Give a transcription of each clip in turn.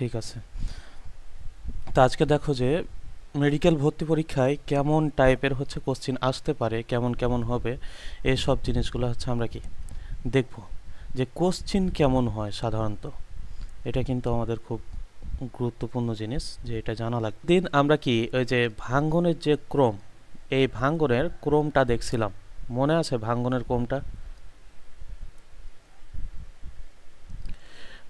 ঠিক আছে। তো আজকে দেখো যে মেডিকেল ভর্তি পরীক্ষায় কেমন টাইপের হচ্ছে কোশ্চিন আসতে পারে, কেমন কেমন হবে, এই সব জিনিসগুলো হচ্ছে আমরা কি দেখব, যে কোশ্চিন কেমন হয় সাধারণত। এটা কিন্তু আমাদের খুব গুরুত্বপূর্ণ জিনিস, যে এটা জানা লাগবে। দিন আমরা কি ওই যে ভাঙ্গনের যে ক্রম, এই ভাঙ্গনের ক্রমটা দেখছিলাম, মনে আছে ভাঙ্গনের ক্রমটা?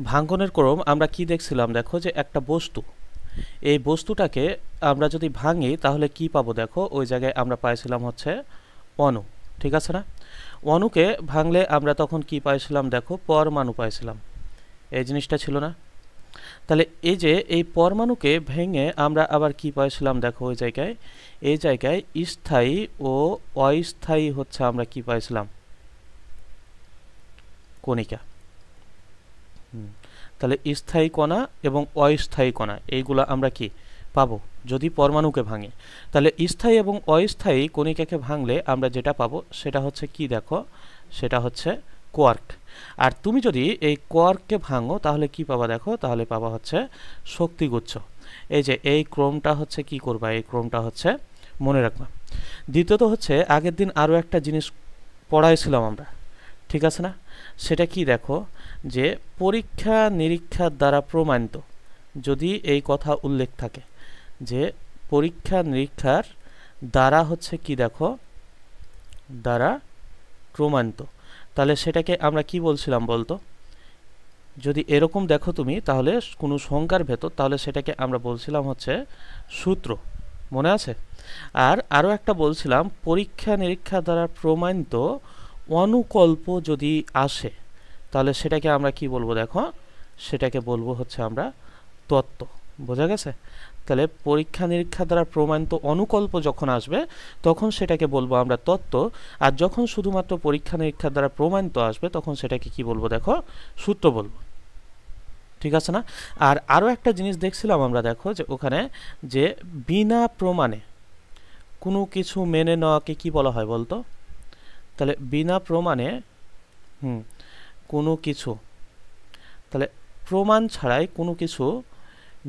ভাঙ্গনের ক্রম আমরা কি দেখছিলাম, দেখো যে একটা বস্তু, এই বস্তুটাকে আমরা যদি ভাঙি তাহলে কি পাবো, দেখো ওই জায়গায় আমরা পাইছিলাম হচ্ছে অণু, ঠিক আছে না? অণুকে ভাঙলে আমরা তখন কি পাইছিলাম, দেখো পরমাণু পাইছিলাম। এই জিনিসটা ছিল না? তাহলে এই যে এই পরমাণুকে ভেঙে আমরা আবার কি পাইছিলাম, দেখো ওই জায়গায়, এই জায়গায় স্থায়ী ও অস্থায়ী হচ্ছে আমরা কি পাইছিলাম, কণিকা। তাহলে স্থায়ী কণা এবং অস্থায়ী কণা এইগুলো আমরা কি পাবো যদি পরমাণুকে ভাঙে। তাহলে স্থায়ী এবং অস্থায়ী কণিকাকে ভাঙলে আমরা যেটা পাবো সেটা হচ্ছে কি, দেখো সেটা হচ্ছে কোয়ার্ক। আর তুমি যদি এই কোয়ার্ককে ভাঙো তাহলে কি পাবা, দেখো তাহলে পাবা হচ্ছে শক্তিগুচ্ছ। এই যে এই ক্রমটা হচ্ছে কি করবা, এই ক্রমটা হচ্ছে মনে রাখবা। দ্বিতীয়ত হচ্ছে আগের দিন আরও একটা জিনিস পড়াইছিলাম আমরা, ঠিক আছে না? সেটা কি, দেখো যে পরীক্ষা নিরীক্ষার দ্বারা প্রমাণিত, যদি এই কথা উল্লেখ থাকে যে পরীক্ষা নিরীক্ষার দ্বারা হচ্ছে কি, দেখো দ্বারা প্রমাণিত, তাহলে সেটাকে আমরা কি বলছিলাম বলতো? যদি এরকম দেখো তুমি তাহলে কোনো সংখ্যার ভেতর, তাহলে সেটাকে আমরা বলছিলাম হচ্ছে সূত্র, মনে আছে? আর আরও একটা বলছিলাম পরীক্ষা নিরীক্ষা দ্বারা প্রমাণিত অনুকল্প যদি আসে তাহলে সেটাকে আমরা কি বলবো, দেখো সেটাকে বলবো হচ্ছে আমরা তত্ত্ব। বোঝা গেছে? তাহলে পরীক্ষা নিরীক্ষা দ্বারা প্রমাণিত অনুকল্প যখন আসবে তখন সেটাকে বলবো আমরা তত্ত্ব, আর যখন শুধুমাত্র পরীক্ষা নিরীক্ষা দ্বারা প্রমাণিত আসবে তখন সেটাকে কি বলবো, দেখো সূত্র বলবো। ঠিক আছে না? আর আরও একটা জিনিস দেখছিলাম আমরা, দেখো যে ওখানে যে বিনা প্রমাণে কোনো কিছু মেনে নেওয়াকে কি বলা হয় বলতো? তাহলে বিনা প্রমাণে কোনো কিছু, তাহলে প্রমাণ ছাড়াই কোনো কিছু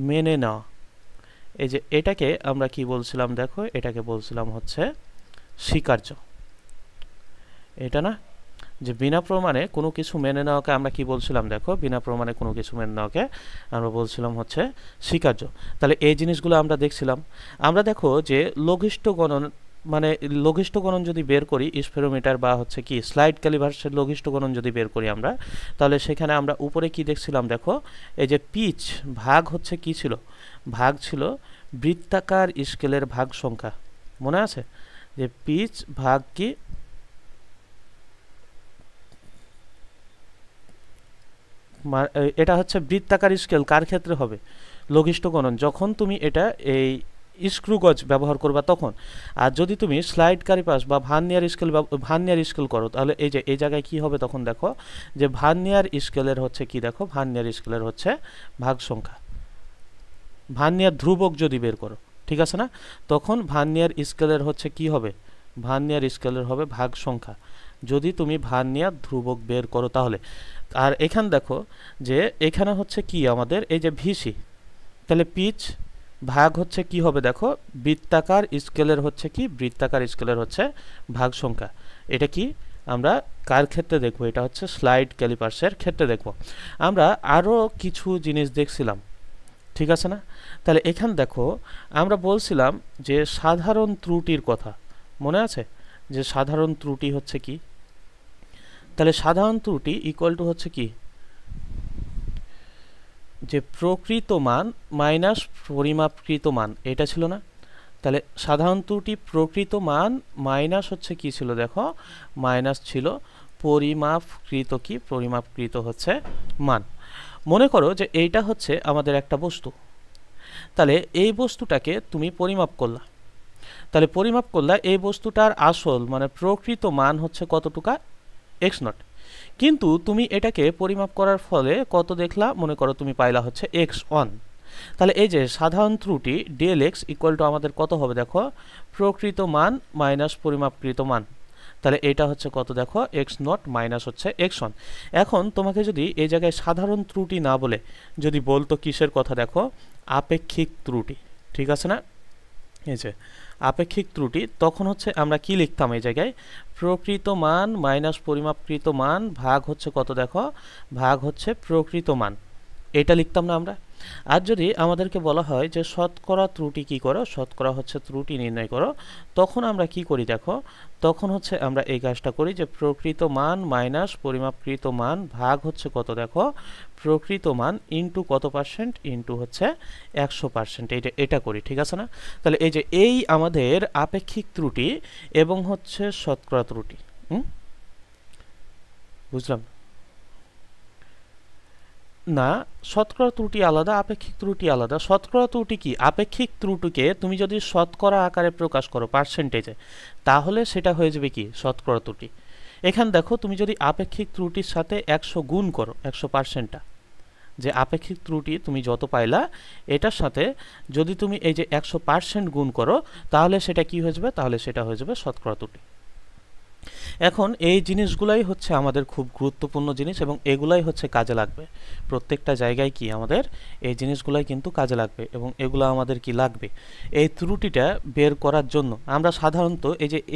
মেনে নেওয়া, এই যে এটাকে আমরা কি বলছিলাম, দেখো এটাকে বলছিলাম হচ্ছে স্বীকার্য। এটা না, যে বিনা প্রমাণে কোনো কিছু মেনে নেওয়াকে আমরা কি বলছিলাম, দেখো বিনা প্রমাণে কোনো কিছু মেনে নেওয়াকে আমরা বলছিলাম হচ্ছে স্বীকার্য। তাহলে এই জিনিসগুলো আমরা দেখছিলাম। আমরা দেখো যে লঘিষ্ঠ গণন, মানে লঘিষ্ঠ গণন যদি বের করি, স্পেরোমিটার বা হচ্ছে কি স্লাইড ক্যালিভার্সের লঘিষ্ঠ গণন যদি বের করি আমরা, তাহলে সেখানে আমরা উপরে কি দেখছিলাম, দেখো এই যে পিচ ভাগ হচ্ছে কি ছিল, ভাগ ছিল বৃত্তাকার স্কেলের ভাগ সংখ্যা। মনে আছে যে পিচ ভাগ কি, এটা হচ্ছে বৃত্তাকার স্কেল কার ক্ষেত্রে হবে, লঘিষ্ঠ গণন, যখন তুমি এটা এই স্ক্রু গজ ব্যবহার করবা তখন। আর যদি তুমি স্লাইড ক্যালিপাস বা ভার্নিয়ার স্কেল করো তাহলে এই যে এই জায়গায় কি হবে তখন, দেখো যে ভার্নিয়ার স্কেলের হচ্ছে কি, দেখো ভার্নিয়ার স্কেলের হচ্ছে ভাগ সংখ্যা। ভার্নিয়ার ধ্রুবক যদি বের করো, ঠিক আছে না, তখন ভার্নিয়ার স্কেলের হচ্ছে কি হবে, ভার্নিয়ার স্কেলের হবে ভাগ সংখ্যা, যদি তুমি ভার্নিয়ার ধ্রুবক বের করো তাহলে। আর এখানে দেখো যে এখানে হচ্ছে কি আমাদের এই যে ভিসি, তাহলে পিচ ভাগ হচ্ছে কি হবে, দেখো বৃত্তাকার স্কেলের হচ্ছে কি, বৃত্তাকার স্কেলের হচ্ছে ভাগ সংখ্যা। এটা কি আমরা কার ক্ষেত্রে দেখবো, এটা হচ্ছে স্লাইড ক্যালিপার্সের ক্ষেত্রে দেখব। আমরা আরও কিছু জিনিস দেখছিলাম, ঠিক আছে না? তাহলে এখান দেখো আমরা বলছিলাম যে সাধারণ ত্রুটির কথা, মনে আছে যে সাধারণ ত্রুটি হচ্ছে কি? তাহলে সাধারণ ত্রুটি ইকুয়াল টু হচ্ছে কি, যে প্রকৃত মান মাইনাস পরিমাপকৃত মান, এটা ছিল না? তাহলে সাধারণ ত্রুটি প্রকৃত মান মাইনাস হচ্ছে কি ছিল, দেখো মাইনাস ছিল পরিমাপকৃত কি, পরিমাপকৃত হচ্ছে মান। মনে করো যে এইটা হচ্ছে আমাদের একটা বস্তু, তাহলে এই বস্তুটাকে তুমি পরিমাপ করলা, তাহলে পরিমাপ করলা এই বস্তুটার আসল মানে প্রকৃত মান হচ্ছে কতটুকা, এক্স নট, কিন্তু তুমি এটাকে পরিমাপ করার ফলে কত দেখলা, মনে করো তুমি পাইলা হচ্ছে x1। তাহলে এই যে সাধারণ ত্রুটি ডেল এক্স ইকুয়াল টু আমাদের কত হবে, দেখো প্রকৃত মান মাইনাস পরিমাপকৃত মান। তাহলে এটা হচ্ছে কত দেখো এক্স নট মাইনাস হচ্ছে এক্স ওয়ান। এখন তোমাকে যদি এই জায়গায় সাধারণ ত্রুটি না বলে যদি বলতো কিসের কথা দেখো আপেক্ষিক ত্রুটি, ঠিক আছে না, এই যে আপেক্ষিক ত্রুটি, তখন হচ্ছে আমরা কি লিখতাম এই জায়গায় প্রকৃত মান মাইনাস পরিমাপকৃত মান ভাগ হচ্ছে কত দেখো ভাগ হচ্ছে প্রকৃত মান, এটা লিখতাম না আমরা। আর যদি আমাদেরকে বলা হয় যে শতকরা ত্রুটি কি করো, শতকরা হচ্ছে ত্রুটি নির্ণয় করো, তখন আমরা কি করি দেখো, তখন হচ্ছে আমরা এই কাজটা করি যে প্রকৃত মান মাইনাস পরিমাপকৃত মান ভাগ হচ্ছে কত দেখো প্রকৃত মান ইন্টু কত পার্সেন্ট ইন্টু হচ্ছে 100%, এটা করি, ঠিক আছে না। তাহলে এই যে এই আমাদের আপেক্ষিক ত্রুটি এবং হচ্ছে শতকরা ত্রুটি, বুঝলাম না, শতকরা ত্রুটি আলাদা, আপেক্ষিক ত্রুটি আলাদা। শতকরা ত্রুটি কি, আপেক্ষিক ত্রুটিকে তুমি যদি শতকরা আকারে প্রকাশ করো পার্সেন্টেজে, তাহলে সেটা হয়ে যাবে কি শতকরা ত্রুটি। এখানে দেখো তুমি যদি আপেক্ষিক ত্রুটির সাথে 100 গুণ করো, 100%টা যে আপেক্ষিক ত্রুটি তুমি যত পাইলা এটার সাথে যদি তুমি এই যে 100% গুণ করো, তাহলে সেটা কি হয়ে যাবে, তাহলে সেটা হয়ে যাবে শতকরা ত্রুটি। এখন এই জিনিসগুলাই হচ্ছে আমাদের খুব গুরুত্বপূর্ণ জিনিস এবং এগুলাই হচ্ছে কাজে লাগবে প্রত্যেকটা জায়গায়, কি আমাদের এই জিনিসগুলাই কিন্তু কাজে লাগবে এবং এগুলো আমাদের কি লাগবে এই ত্রুটিটা বের করার জন্য। আমরা সাধারণত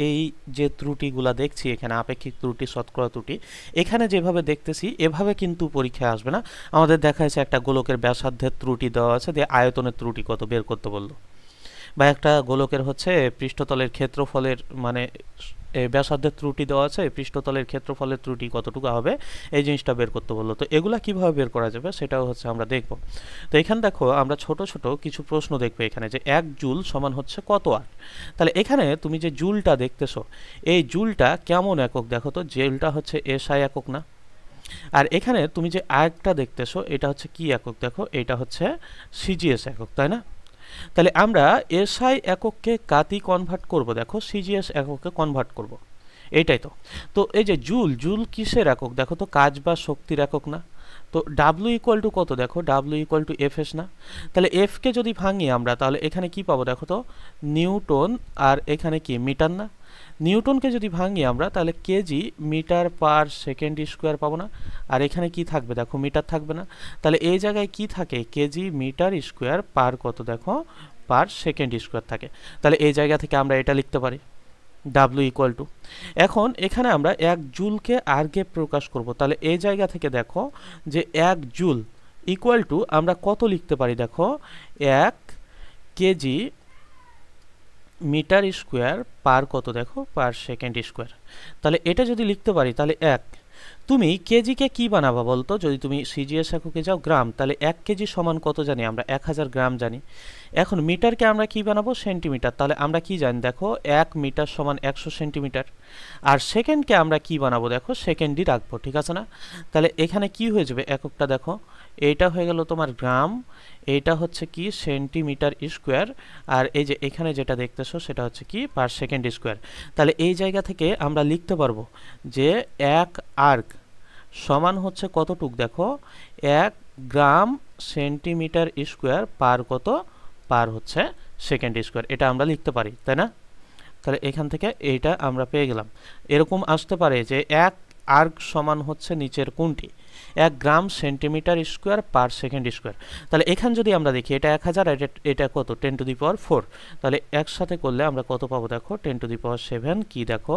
এই যে ত্রুটিগুলা দেখছি এখানে আপেক্ষিক ত্রুটি শতকরা ত্রুটি, এখানে যেভাবে দেখতেছি এভাবে কিন্তু পরীক্ষায় আসবে না। আমাদের দেখা যাচ্ছে একটা গোলকের ব্যাসার্ধের ত্রুটি দেওয়া আছে, দিয়ে আয়তনের ত্রুটি কত বের করতে বললো, বা একটা গোলকের হচ্ছে পৃষ্ঠতলের ক্ষেত্রফলের মানে ব্যাসার্ধের ত্রুটি দেওয়া আছে, পৃষ্ঠতলের ক্ষেত্রফলের ত্রুটি কতটুকু হবে এই জিনিসটা বের করতে বললো। তো এগুলা কিভাবে বের করা যাবে সেটাও হচ্ছে আমরা দেখব। তো এখানে দেখো আমরা ছোট ছোট কিছু প্রশ্ন দেখবো এখানে, যে 1 জুল সমান হচ্ছে কত ওয়াট। তাহলে এখানে তুমি যে জুলটা দেখতেছো এই জুলটা কেমন একক দেখো তো, জুলটা হচ্ছে এসআই একক না। আর এখানে তুমি যে আরেকটা দেখতেছো এটা হচ্ছে কি একক দেখো, এটা হচ্ছে সিজিএস একক, তাই না। তাহলে আমরা এসআই একককে কাতি কনভার্ট করব, দেখো সিজিএস এককে কনভার্ট করব, এইটাই তো। তো এই যে জুল, জুল কিসের একক দেখো তো, কাজ বা শক্তির একক না। তো ডাব্লিউ ইকুয়াল টু কত দেখো, W equal to F S না। তাহলে এফকে যদি ভাঙি আমরা তাহলে এখানে কি পাবো দেখো তো নিউটন, আর এখানে কি মিটার না। নিউটনকে যদি ভাঙি আমরা তাহলে KG meter per second square পাবো না, আর এখানে কি থাকবে দেখো মিটার থাকবে না। তাহলে এই জায়গায় কি থাকে কেজি মিটার স্কোয়ার পার কত দেখো পার সেকেন্ড স্কোয়ার থাকে। তাহলে এই জায়গা থেকে আমরা এটা লিখতে পারি ডাব্লিউ ইকুয়াল টু, এখন এখানে আমরা 1 জুলকে আগে প্রকাশ করব, তাহলে এই জায়গা থেকে দেখো যে 1 জুল ইকুয়াল টু আমরা কত লিখতে পারি দেখো 1 কেজি মিটার স্কোয়ার পার কত দেখো পার সেকেন্ড স্কোয়ার। তাহলে এটা যদি লিখতে পারি তাহলে 1, তুমি কেজিকে কি বানাবা বলতো, যদি তুমি সিজিএস এককে যাও গ্রাম, তাহলে 1 কেজি সমান কত জানি আমরা 1000 গ্রাম জানি। এখন মিটারকে আমরা কি বানাবো সেন্টিমিটার, তাহলে আমরা কি জানি দেখো 1 মিটার সমান 100 সেন্টিমিটার। আর সেকেন্ডকে আমরা কি বানাবো দেখো সেকেন্ডই রাখবো, ঠিক আছে না। তাহলে এখানে কি হয়ে যাবে এককটা দেখো, এইটা হয়ে গেল তোমার গ্রাম, এইটা হচ্ছে কি সেন্টিমিটার স্কোয়ার, আর এই যে এখানে যেটা দেখতেছো সেটা হচ্ছে কি পার সেকেন্ড স্কোয়ার। তাহলে এই জায়গা থেকে আমরা লিখতে পারবো যে 1 আর্ক সমান হচ্ছে কতটুক দেখো 1 গ্রাম সেন্টিমিটার স্কোয়ার পার কত পার হচ্ছে সেকেন্ড স্কোয়ার, এটা আমরা লিখতে পারি, তাই না। তাহলে এখান থেকে এইটা আমরা পেয়ে গেলাম। এরকম আসতে পারে যে 1 আর্ক সমান হচ্ছে নিচের কোনটি 1 গ্রাম সেন্টিমিটার স্কোয়ার পার সেকেন্ড স্কোয়ার। তাহলে এখান যদি আমরা দেখি এটা 1000, এটা কত 10 টু দি পাওয়ার 4, তাহলে একসাথে করলে আমরা কত পাবো দেখো 10 টু দি পাওয়ার 7 কি দেখো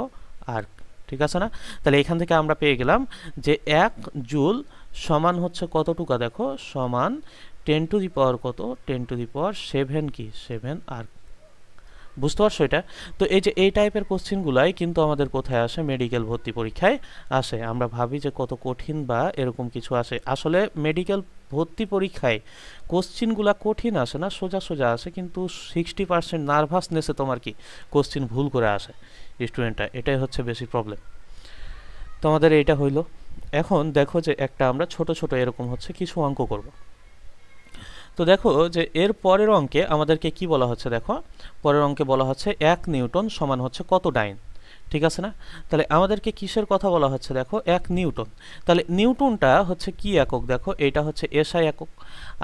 আর্ক, ঠিক আছে না। তাহলে এখান থেকে আমরা পেয়ে গেলাম যে 1 জুল সমান হচ্ছে কতটুকু দেখো সমান 10 টু দি পাওয়ার কত 10 টু দি পাওয়ার 7 কি 7 আর্ক, বুঝতে পারছো এটা। তো এই যে এই টাইপের কোশ্চেনগুলাই কিন্তু আমাদের কোথায় আসে মেডিকেল ভর্তি পরীক্ষায় আসে। আমরা ভাবি যে কত কঠিন বা এরকম কিছু আসে, আসলে মেডিকেল ভর্তি পরীক্ষায় কোশ্চেনগুলা কঠিন আসে না, সোজা সোজা আসে, কিন্তু 60% নার্ভাসনেসে তোমার কি কোশ্চেন ভুল করে আসে স্টুডেন্টরা, এটাই হচ্ছে বেশি প্রবলেম। তো আমাদের এইটা হইলো। এখন দেখো যে একটা আমরা ছোট ছোট এরকম হচ্ছে কিছু অঙ্ক করব। তো দেখো যে এর পরের অঙ্কে আমাদেরকে কি বলা হচ্ছে দেখো, পরের অঙ্কে বলা হচ্ছে 1 নিউটন সমান হচ্ছে কত ডাইন, ঠিক আছে না। তাহলে আমাদেরকে কিসের কথা বলা হচ্ছে দেখো 1 নিউটন, তাহলে নিউটনটা হচ্ছে কি একক দেখো এটা হচ্ছে এসআই একক,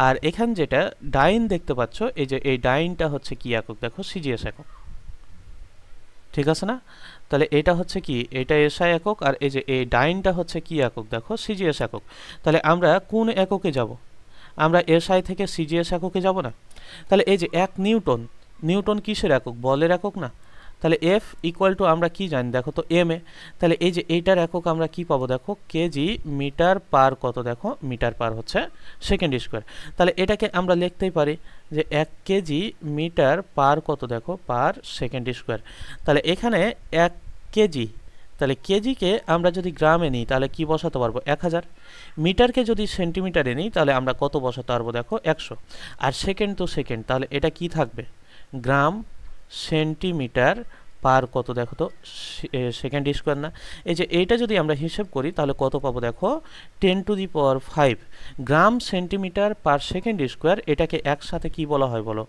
আর এখান যেটা ডাইন দেখতে পাচ্ছ এই যে এই ডাইনটা হচ্ছে কি একক দেখো সিজিএস একক, ঠিক আছে না? তাহলে এটা হচ্ছে কি, এটা এসআই একক, আর এই যে এই ডাইনটা হচ্ছে কি একক, দেখো সিজিএস একক। তাহলে আমরা কোন এককে যাব? আমরা এসআই থেকে সিজিএস এককে যাব না? তাহলে এই যে 1 নিউটন, নিউটন কিসের একক? বলের একক না? তাহলে এফ ইকুয়াল টু আমরা কি জানি দেখো তো, এম এ। তাহলে এই যে এইটার একক আমরা কি পাবো দেখো, কেজি মিটার পার কত, দেখো মিটার পার হচ্ছে সেকেন্ড স্কোয়ার। তাহলে এটাকে আমরা লিখতেই পারি যে 1 কেজি মিটার পার কত, দেখো পার সেকেন্ড স্কোয়ার। তাহলে এখানে 1 কেজি, তাহলে কেজিকে আমরা যদি গ্রামে নিই তাহলে কি বসাতে পারবো, 1000। মিটারকে যদি সেন্টিমিটারে নিই তাহলে আমরা কত বসাতে পারবো দেখো, 100। আর সেকেন্ড তো সেকেন্ড, তাহলে এটা কি থাকবে, গ্রাম সেন্টিমিটার পার কত দেখো তো, সেকেন্ড স্কোয়ার না? এই যে এইটা যদি আমরা হিসেব করি তাহলে কত পাবো দেখো, 10⁵ গ্রাম সেন্টিমিটার পার সেকেন্ড স্কোয়ার। এটাকে একসাথে কি বলা হয় বলো,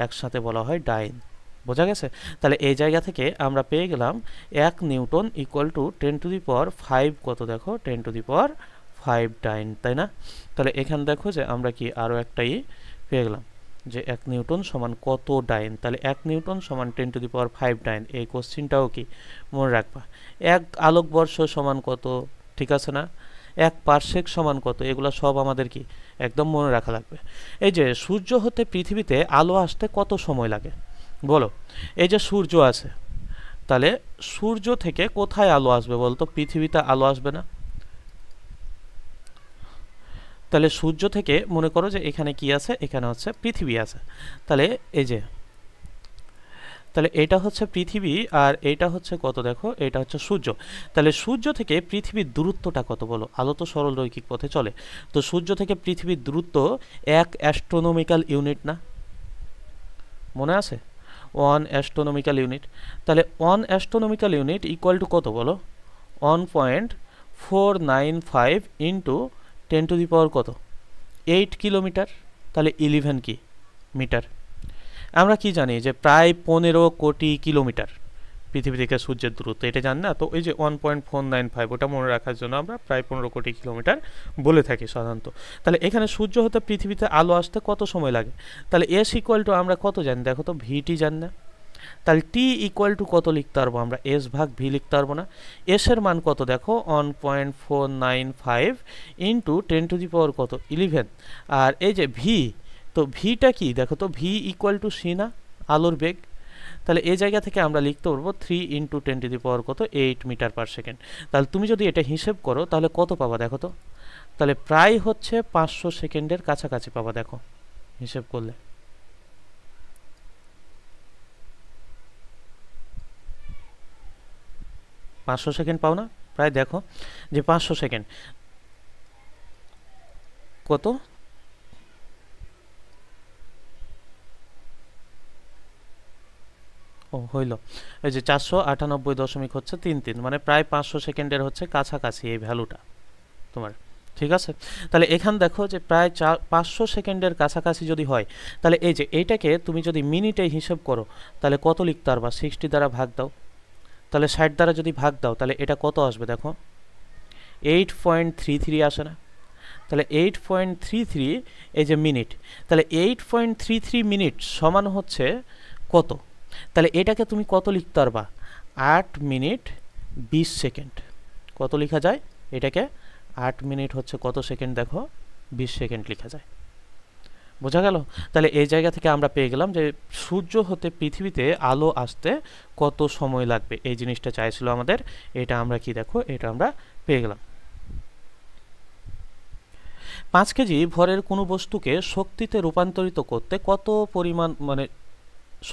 একসাথে বলা হয় ডাইন। বোঝা গেছে? তাহলে এই জায়গা থেকে আমরা পেয়ে গেলাম 1 নিউটন ইকুয়াল টু 10⁵ কত দেখো, 10⁵ ডাইন, তাই না? তাহলে এখানে দেখো যে আমরা কি আরও একটাই পেয়ে গেলাম যে 1 নিউটন সমান কত ডাইন। তাহলে 1 নিউটন সমান 10⁵ ডাইন। এই কোশ্চিনটাও কি মনে রাখবা। 1 আলোকবর্ষ সমান কত, ঠিক আছে না? 1 পারসেক সমান কত, এগুলো সব আমাদের কি একদম মনে রাখা লাগবে। এই যে সূর্য হতে পৃথিবীতে আলো আসতে কত সময় লাগে বলো? এই যে সূর্য আছে, তাহলে সূর্য থেকে কোথায় আলো আসবে বলতো? পৃথিবীতে আলো আসবে না? তাহলে সূর্য থেকে মনে করো যে এখানে কি আছে, এখানে হচ্ছে পৃথিবী আছে। তাহলে এই যে, তাহলে এটা হচ্ছে পৃথিবী আর এটা হচ্ছে কত দেখো, এটা হচ্ছে সূর্য। তাহলে সূর্য থেকে পৃথিবীর দূরত্বটা কত বলো? আলো তো সরল রৈখিক পথে চলে, তো সূর্য থেকে পৃথিবীর দূরত্ব 1 অ্যাস্ট্রোনমিক্যাল ইউনিট না? মনে আছে? 1 অ্যাস্ট্রোনমিক্যাল ইউনিট। তাহলে 1 অ্যাস্ট্রোনমিক্যাল ইউনিট ইকুয়াল টু কত বলো, 1.495 ইন্টু 10⁻⁸ কত, 8 কিলোমিটার। তাহলে 11 কি মিটার। আমরা কি জানি যে প্রায় 15 কোটি কিলোমিটার পৃথিবী থেকে সূর্যের দূরত্ব, এটা জানি না? তো এই যে 1.495 ওটা মনে রাখার জন্য আমরা প্রায় 15 কোটি কিলোমিটার বলে থাকি সাধারণত। তাহলে এখানে সূর্য হতে পৃথিবীতে আলো আসতে কত সময় লাগে? তাহলে এস ইকুয়াল টু আমরা কত জানি দেখো তো, ভিটি জানি না? তাহলে টি ইকুয়াল টু কত লিখতে পারবো আমরা, এস ভাগ ভি লিখতে পারবো না? এস এর মান কত দেখো, 1.495 ইন্টু 10⁻⁸ কত, 11। আর এই যে ভি, তো ভিটা কি দেখো তো, ভি ইকুয়াল টু সি না, আলোর বেগ। তাহলে এই জায়গা থেকে আমরা লিখতে পারবো 3 ইন্টু 10⁻⁸ কত, 8 মিটার পার সেকেন্ড। তাহলে তুমি যদি এটা হিসেব করো তাহলে কত পাবা দেখো তো, তাহলে প্রায় হচ্ছে 500 সেকেন্ডের কাছাকাছি পাবা দেখো হিসেব করলে। পাঁচশো সেকেন্ড পাও না প্রায়? দেখো যে 500 সেকেন্ড কত, ও হইল এই যে 498.33, মানে প্রায় 500 সেকেন্ডের হচ্ছে কাছাকাছি এই ভ্যালুটা তোমার। ঠিক আছে? তাহলে এখান দেখো যে প্রায় 500 সেকেন্ডের কাছাকাছি যদি হয়, তাহলে এই যে এইটাকে তুমি যদি মিনিটে হিসেব করো তাহলে কত লিখতে পারবা, 60 দ্বারা ভাগ দাও। তাহলে 60 দ্বারা যদি ভাগ দাও তাহলে এটা কত আসবে দেখো, 8.33 আসে না? তাহলে 8.33 এই যে মিনিট, তাহলে 8.33 মিনিট সমান হচ্ছে কত? তাহলে এটাকে তুমি কত লিখতে পারবা, 8 মিনিট 20 সেকেন্ড। কত লেখা যায় এটাকে, 8 মিনিট হচ্ছে কত সেকেন্ড দেখো, 20 সেকেন্ড লেখা যায়। বোঝা গেল? তাহলে এই জায়গা থেকে আমরা পেয়ে গেলাম যে সূর্য হতে পৃথিবীতে আলো আসতে কত সময় লাগবে, এই জিনিসটা চাইছিল আমাদের। এটা আমরা কি দেখো, এটা আমরা পেয়ে গেলাম। 5 কেজি ভরের কোনো বস্তুকে শক্তিতে রূপান্তরিত করতে কত পরিমাণ, মানে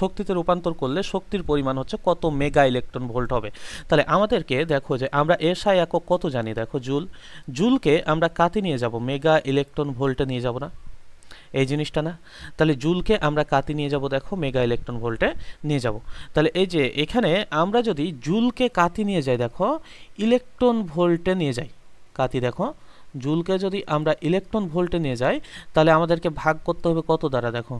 শক্তিতে রূপান্তর করলে শক্তির পরিমাণ হচ্ছে কত মেগা ইলেকট্রন ভোল্ট হবে? তাহলে আমাদেরকে দেখো যে আমরা এসআই একক কত জানি দেখো, জুল। জুলকে আমরা কাতে নিয়ে যাব, মেগা ইলেকট্রন ভোল্টে নিয়ে যাব না? এই জিনিসটা না? তাহলে জুলকে আমরা কাতে নিয়ে যাব দেখো, মেগা ইলেকট্রন ভোল্টে নিয়ে যাব। তাহলে এই যে এখানে আমরা যদি জুলকে কাতে নিয়ে যাই দেখো, ইলেকট্রন ভোল্টে নিয়ে যাই কাতি, দেখো জুলকে যদি আমরা ইলেকট্রন ভোল্টে নিয়ে যাই তাহলে আমাদেরকে ভাগ করতে হবে কত দ্বারা দেখো,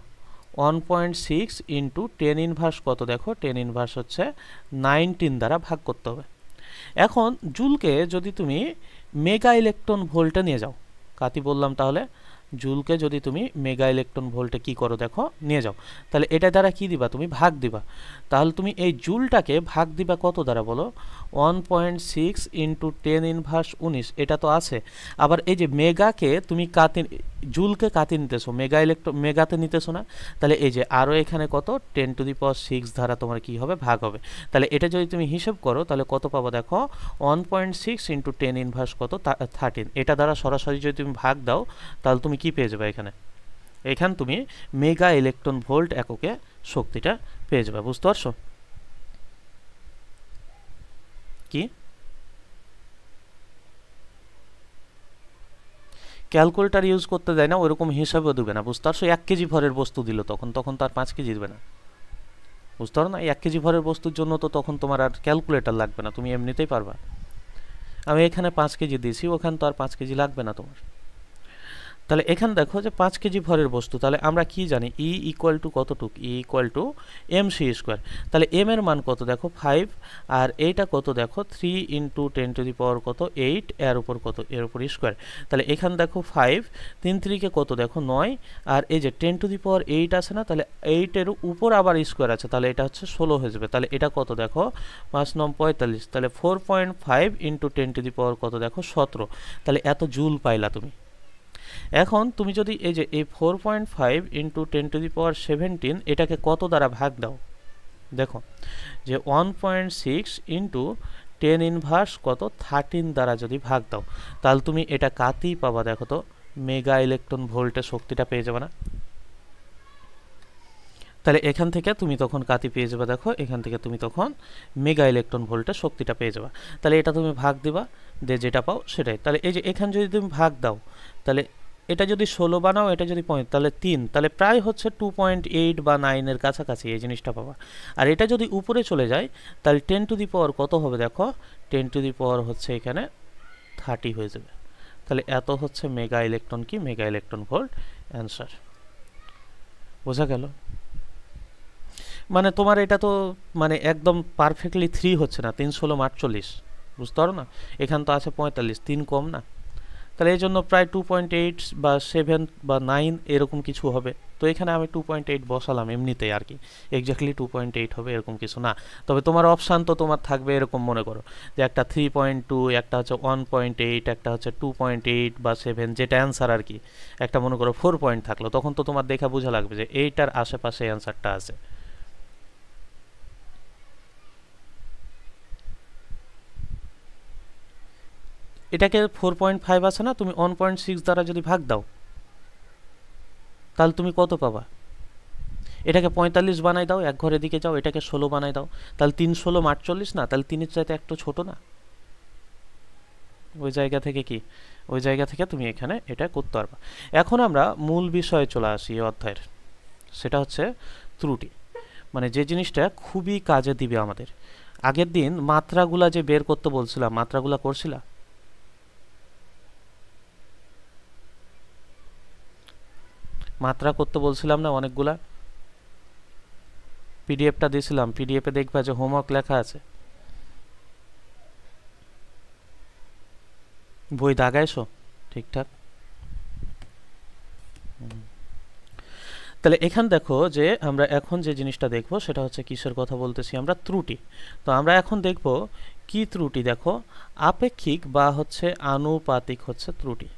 1.6 ইন্টু 10⁻⁻ কত দেখো, 10⁻⁻ হচ্ছে 19 দ্বারা ভাগ করতে হবে। এখন জুলকে যদি তুমি মেগা ইলেকট্রন ভোল্টে নিয়ে যাও, কাতি বললাম, তাহলে জুলকে যদি তুমি মেগা ইলেকট্রন ভোল্টে কি করো দেখো নিয়ে যাও, তাহলে এটা দ্বারা কি দিবা তুমি ভাগ দিবা। তাহলে তুমি এই জুলটাকে ভাগ দিবা কত দ্বারা বলো, 1.6 ইন্টু 10⁻19 এটা তো আছে। আবার এই যে মেগাকে তুমি জুলকে কাতে নিতেছো, মেগাতে নিতেছো না, তাহলে এই যে আরও এখানে কত 10⁶ দ্বারা তোমার কি হবে ভাগ হবে। তাহলে এটা যদি তুমি হিসেব করো তাহলে কত পাবো দেখো, 1.6 ইন্টু 10 কত 13। এটা দ্বারা সরাসরি যদি তুমি ভাগ দাও তাহলে তুমি কি পেয়ে যাবে, এখানে তুমি মেগা ইলেকট্রন ভোল্ট এককে শক্তিটা পেয়ে যাবে। বুঝতে পারছো কি? ক্যালকুলেটার ইউজ করতে দেয় না, ওইরকম হিসাবেও দেবে না। বুঝতে পারছো, 1 কেজি ভরের বস্তু দিল তখন তো আর 5 কেজি দেবে না। বুঝতে পারো না, 1 কেজি ভরের বস্তুর জন্য তো তখন তোমার আর ক্যালকুলেটার লাগবে না, তুমি এমনিতেই পারবা। আমি এখানে 5 কেজি দিয়েছি, ওখানে তো আর 5 কেজি লাগবে না তোমার। তাহলে এখানে দেখো যে 5 কেজি ভরের বস্তু, তাহলে আমরা কি জানি E ইকুয়াল টু কতটুক, E equal to mc square. তাহলে m এর মান কত দেখো 5, আর এইটা কত দেখো 3 ইন্টু 10⁻⁸ কত 8, এর উপর কত এর উপর স্কোয়ার। তাহলে এখানে দেখো 5, 3 3 কত দেখো 9, আর এই যে 10⁸ আছে না, তাহলে 8 এর উপর আবার স্কোয়ার আছে, তাহলে এটা হচ্ছে 16 হয়ে যাবে। তাহলে এটা কত দেখো 5 9 45, তাহলে 4.5 ইন্টু 10⁻⁸ কত দেখো 17। তাহলে এত জুল পাইলা তুমি। এখন তুমি যদি এই যে এই 4.5 ইন্টু 10⁻17 এটাকে কত দ্বারা ভাগ দাও, দেখো যে 1.6 ইন্টু 10 কত 13 দ্বারা যদি ভাগ দাও, তাহলে তুমি এটা কাতেই পাবা দেখো তো, মেগা ইলেকট্রন ভোল্টের শক্তিটা পেয়ে যাবে না। তাহলে এখান থেকে তুমি তখন কাতি পেয়ে যাবে, দেখো এখান থেকে তুমি তখন মেগা ইলেকট্রন ভোল্টের শক্তিটা পেয়ে যাবে। তাহলে এটা তুমি ভাগ দিবা, যেটা পাও সেটাই। তাহলে এই যে এখানে যদি তুমি ভাগ দাও, তাহলে এটা যদি 16 বানাও, এটা যদি তাহলে 3, তাহলে প্রায় হচ্ছে 2.8 বা 9 এর কাছাকাছি এই জিনিসটা পাবা। আর এটা যদি উপরে চলে যায় তাহলে 10⁻⁴ কত হবে দেখো, 10⁻⁴ হচ্ছে এখানে 30 হয়ে যাবে। তাহলে এত হচ্ছে মেগা ইলেকট্রন কি, মেগা ইলেকট্রন ভোল্ট অ্যান্সার। বোঝা গেল? মানে তোমার এটা তো মানে একদম পারফেক্টলি 3 হচ্ছে না, 3 16 48, বুঝতে পারো না, এখান তো আছে 45, 3 কম না। তাহলে এই জন্য প্রায় 2.8 বা 7 বা 9 এরকম কিছু হবে। তো এখানে আমি 2.8 বসালাম এমনিতেই আর কি, এক্স্যাক্টলি 2.8 হবে এরকম কিছু না। তবে তোমার অপশান তো তোমার থাকবে এরকম, মনে করো যে একটা 3.2, একটা হচ্ছে 1.8, একটা হচ্ছে 2.8 বা 7, যেটা অ্যান্সার আর কি। একটা মনে করো 4 পয়েন্ট থাকলো, তখন তো তোমার দেখা বোঝা লাগবে যে এইটার আশেপাশে অ্যান্সারটা আছে। এটাকে 4.5 আছে না, তুমি 1.6 দ্বারা যদি ভাগ দাও তাহলে তুমি কত পাবা, এটাকে 45 বানাই দাও, এক ঘরের দিকে যাও, এটাকে 16 বানাই দাও, তাহলে 3 16 48 না, তাহলে 3-এর চাইতে একটু ছোট না। ওই জায়গা থেকে কি, ওই জায়গা থেকে তুমি এখানে এটা করতে পারবা। এখন আমরা মূল বিষয়ে চলে আসি এই অধ্যায়ের, সেটা হচ্ছে ত্রুটি, মানে যে জিনিসটা খুবই কাজে দিবে আমাদের। আগের দিন মাত্রাগুলা যে বের করতে বলছিলাম, মাত্রাগুলা করছিলা? মাত্রা করতে বলছিলাম না অনেকগুলা, পিডিএফটা দিয়েছিলাম, পিডিএফে দেখবা যে হোমওয়ার্ক লেখা আছে। বই দাগাইছো ঠিকঠাক? তাহলে এখান দেখো যে আমরা এখন যে জিনিসটা দেখব সেটা হচ্ছে কিসের কথা বলতেছি আমরা, ত্রুটি। তো আমরা এখন দেখব কি ত্রুটি, দেখো আপেক্ষিক বা হচ্ছে আনুপাতিক হচ্ছে ত্রুটি।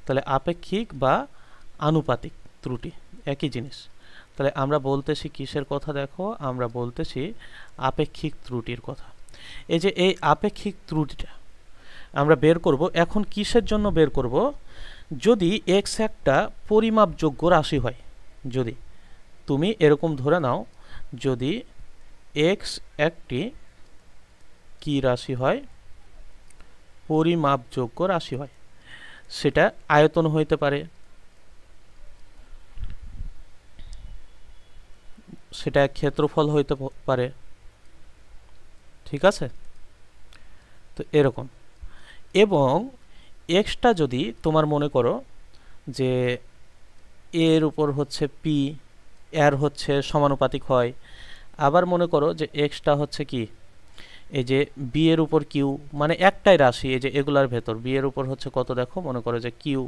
তাহলে আপেক্ষিক বা আনুপাতিক ত্রুটি একই জিনিস। তাহলে আমরা বলতেছি কিসের কথা, দেখো আমরা বলতেছি আপেক্ষিক ত্রুটির কথা। এই যে এই আপেক্ষিক ত্রুটিটা আমরা বের করব, এখন কিসের জন্য বের করব, যদি x একটা পরিমাপযোগ্য রাশি হয়, যদি তুমি এরকম ধরে নাও যদি x একটি কি রাশি হয়, পরিমাপযোগ্য রাশি হয়, সেটা আয়তন হইতে পারে, সেটা ক্ষেত্রফল হইতে পারে, ঠিক আছে? তো এরকম, এবং এক্সটা যদি তোমার মনে করো যে এর উপর হচ্ছে পি, এর হচ্ছে সমানুপাতিক হয়, আবার মনে করো যে এক্সটা হচ্ছে কি এই যে বি এর উপর কিউ, মানে একটাই রাশি, এই যে এগুলার ভেতর বি এর উপর হচ্ছে কত দেখো, মনে করো যে কিউ,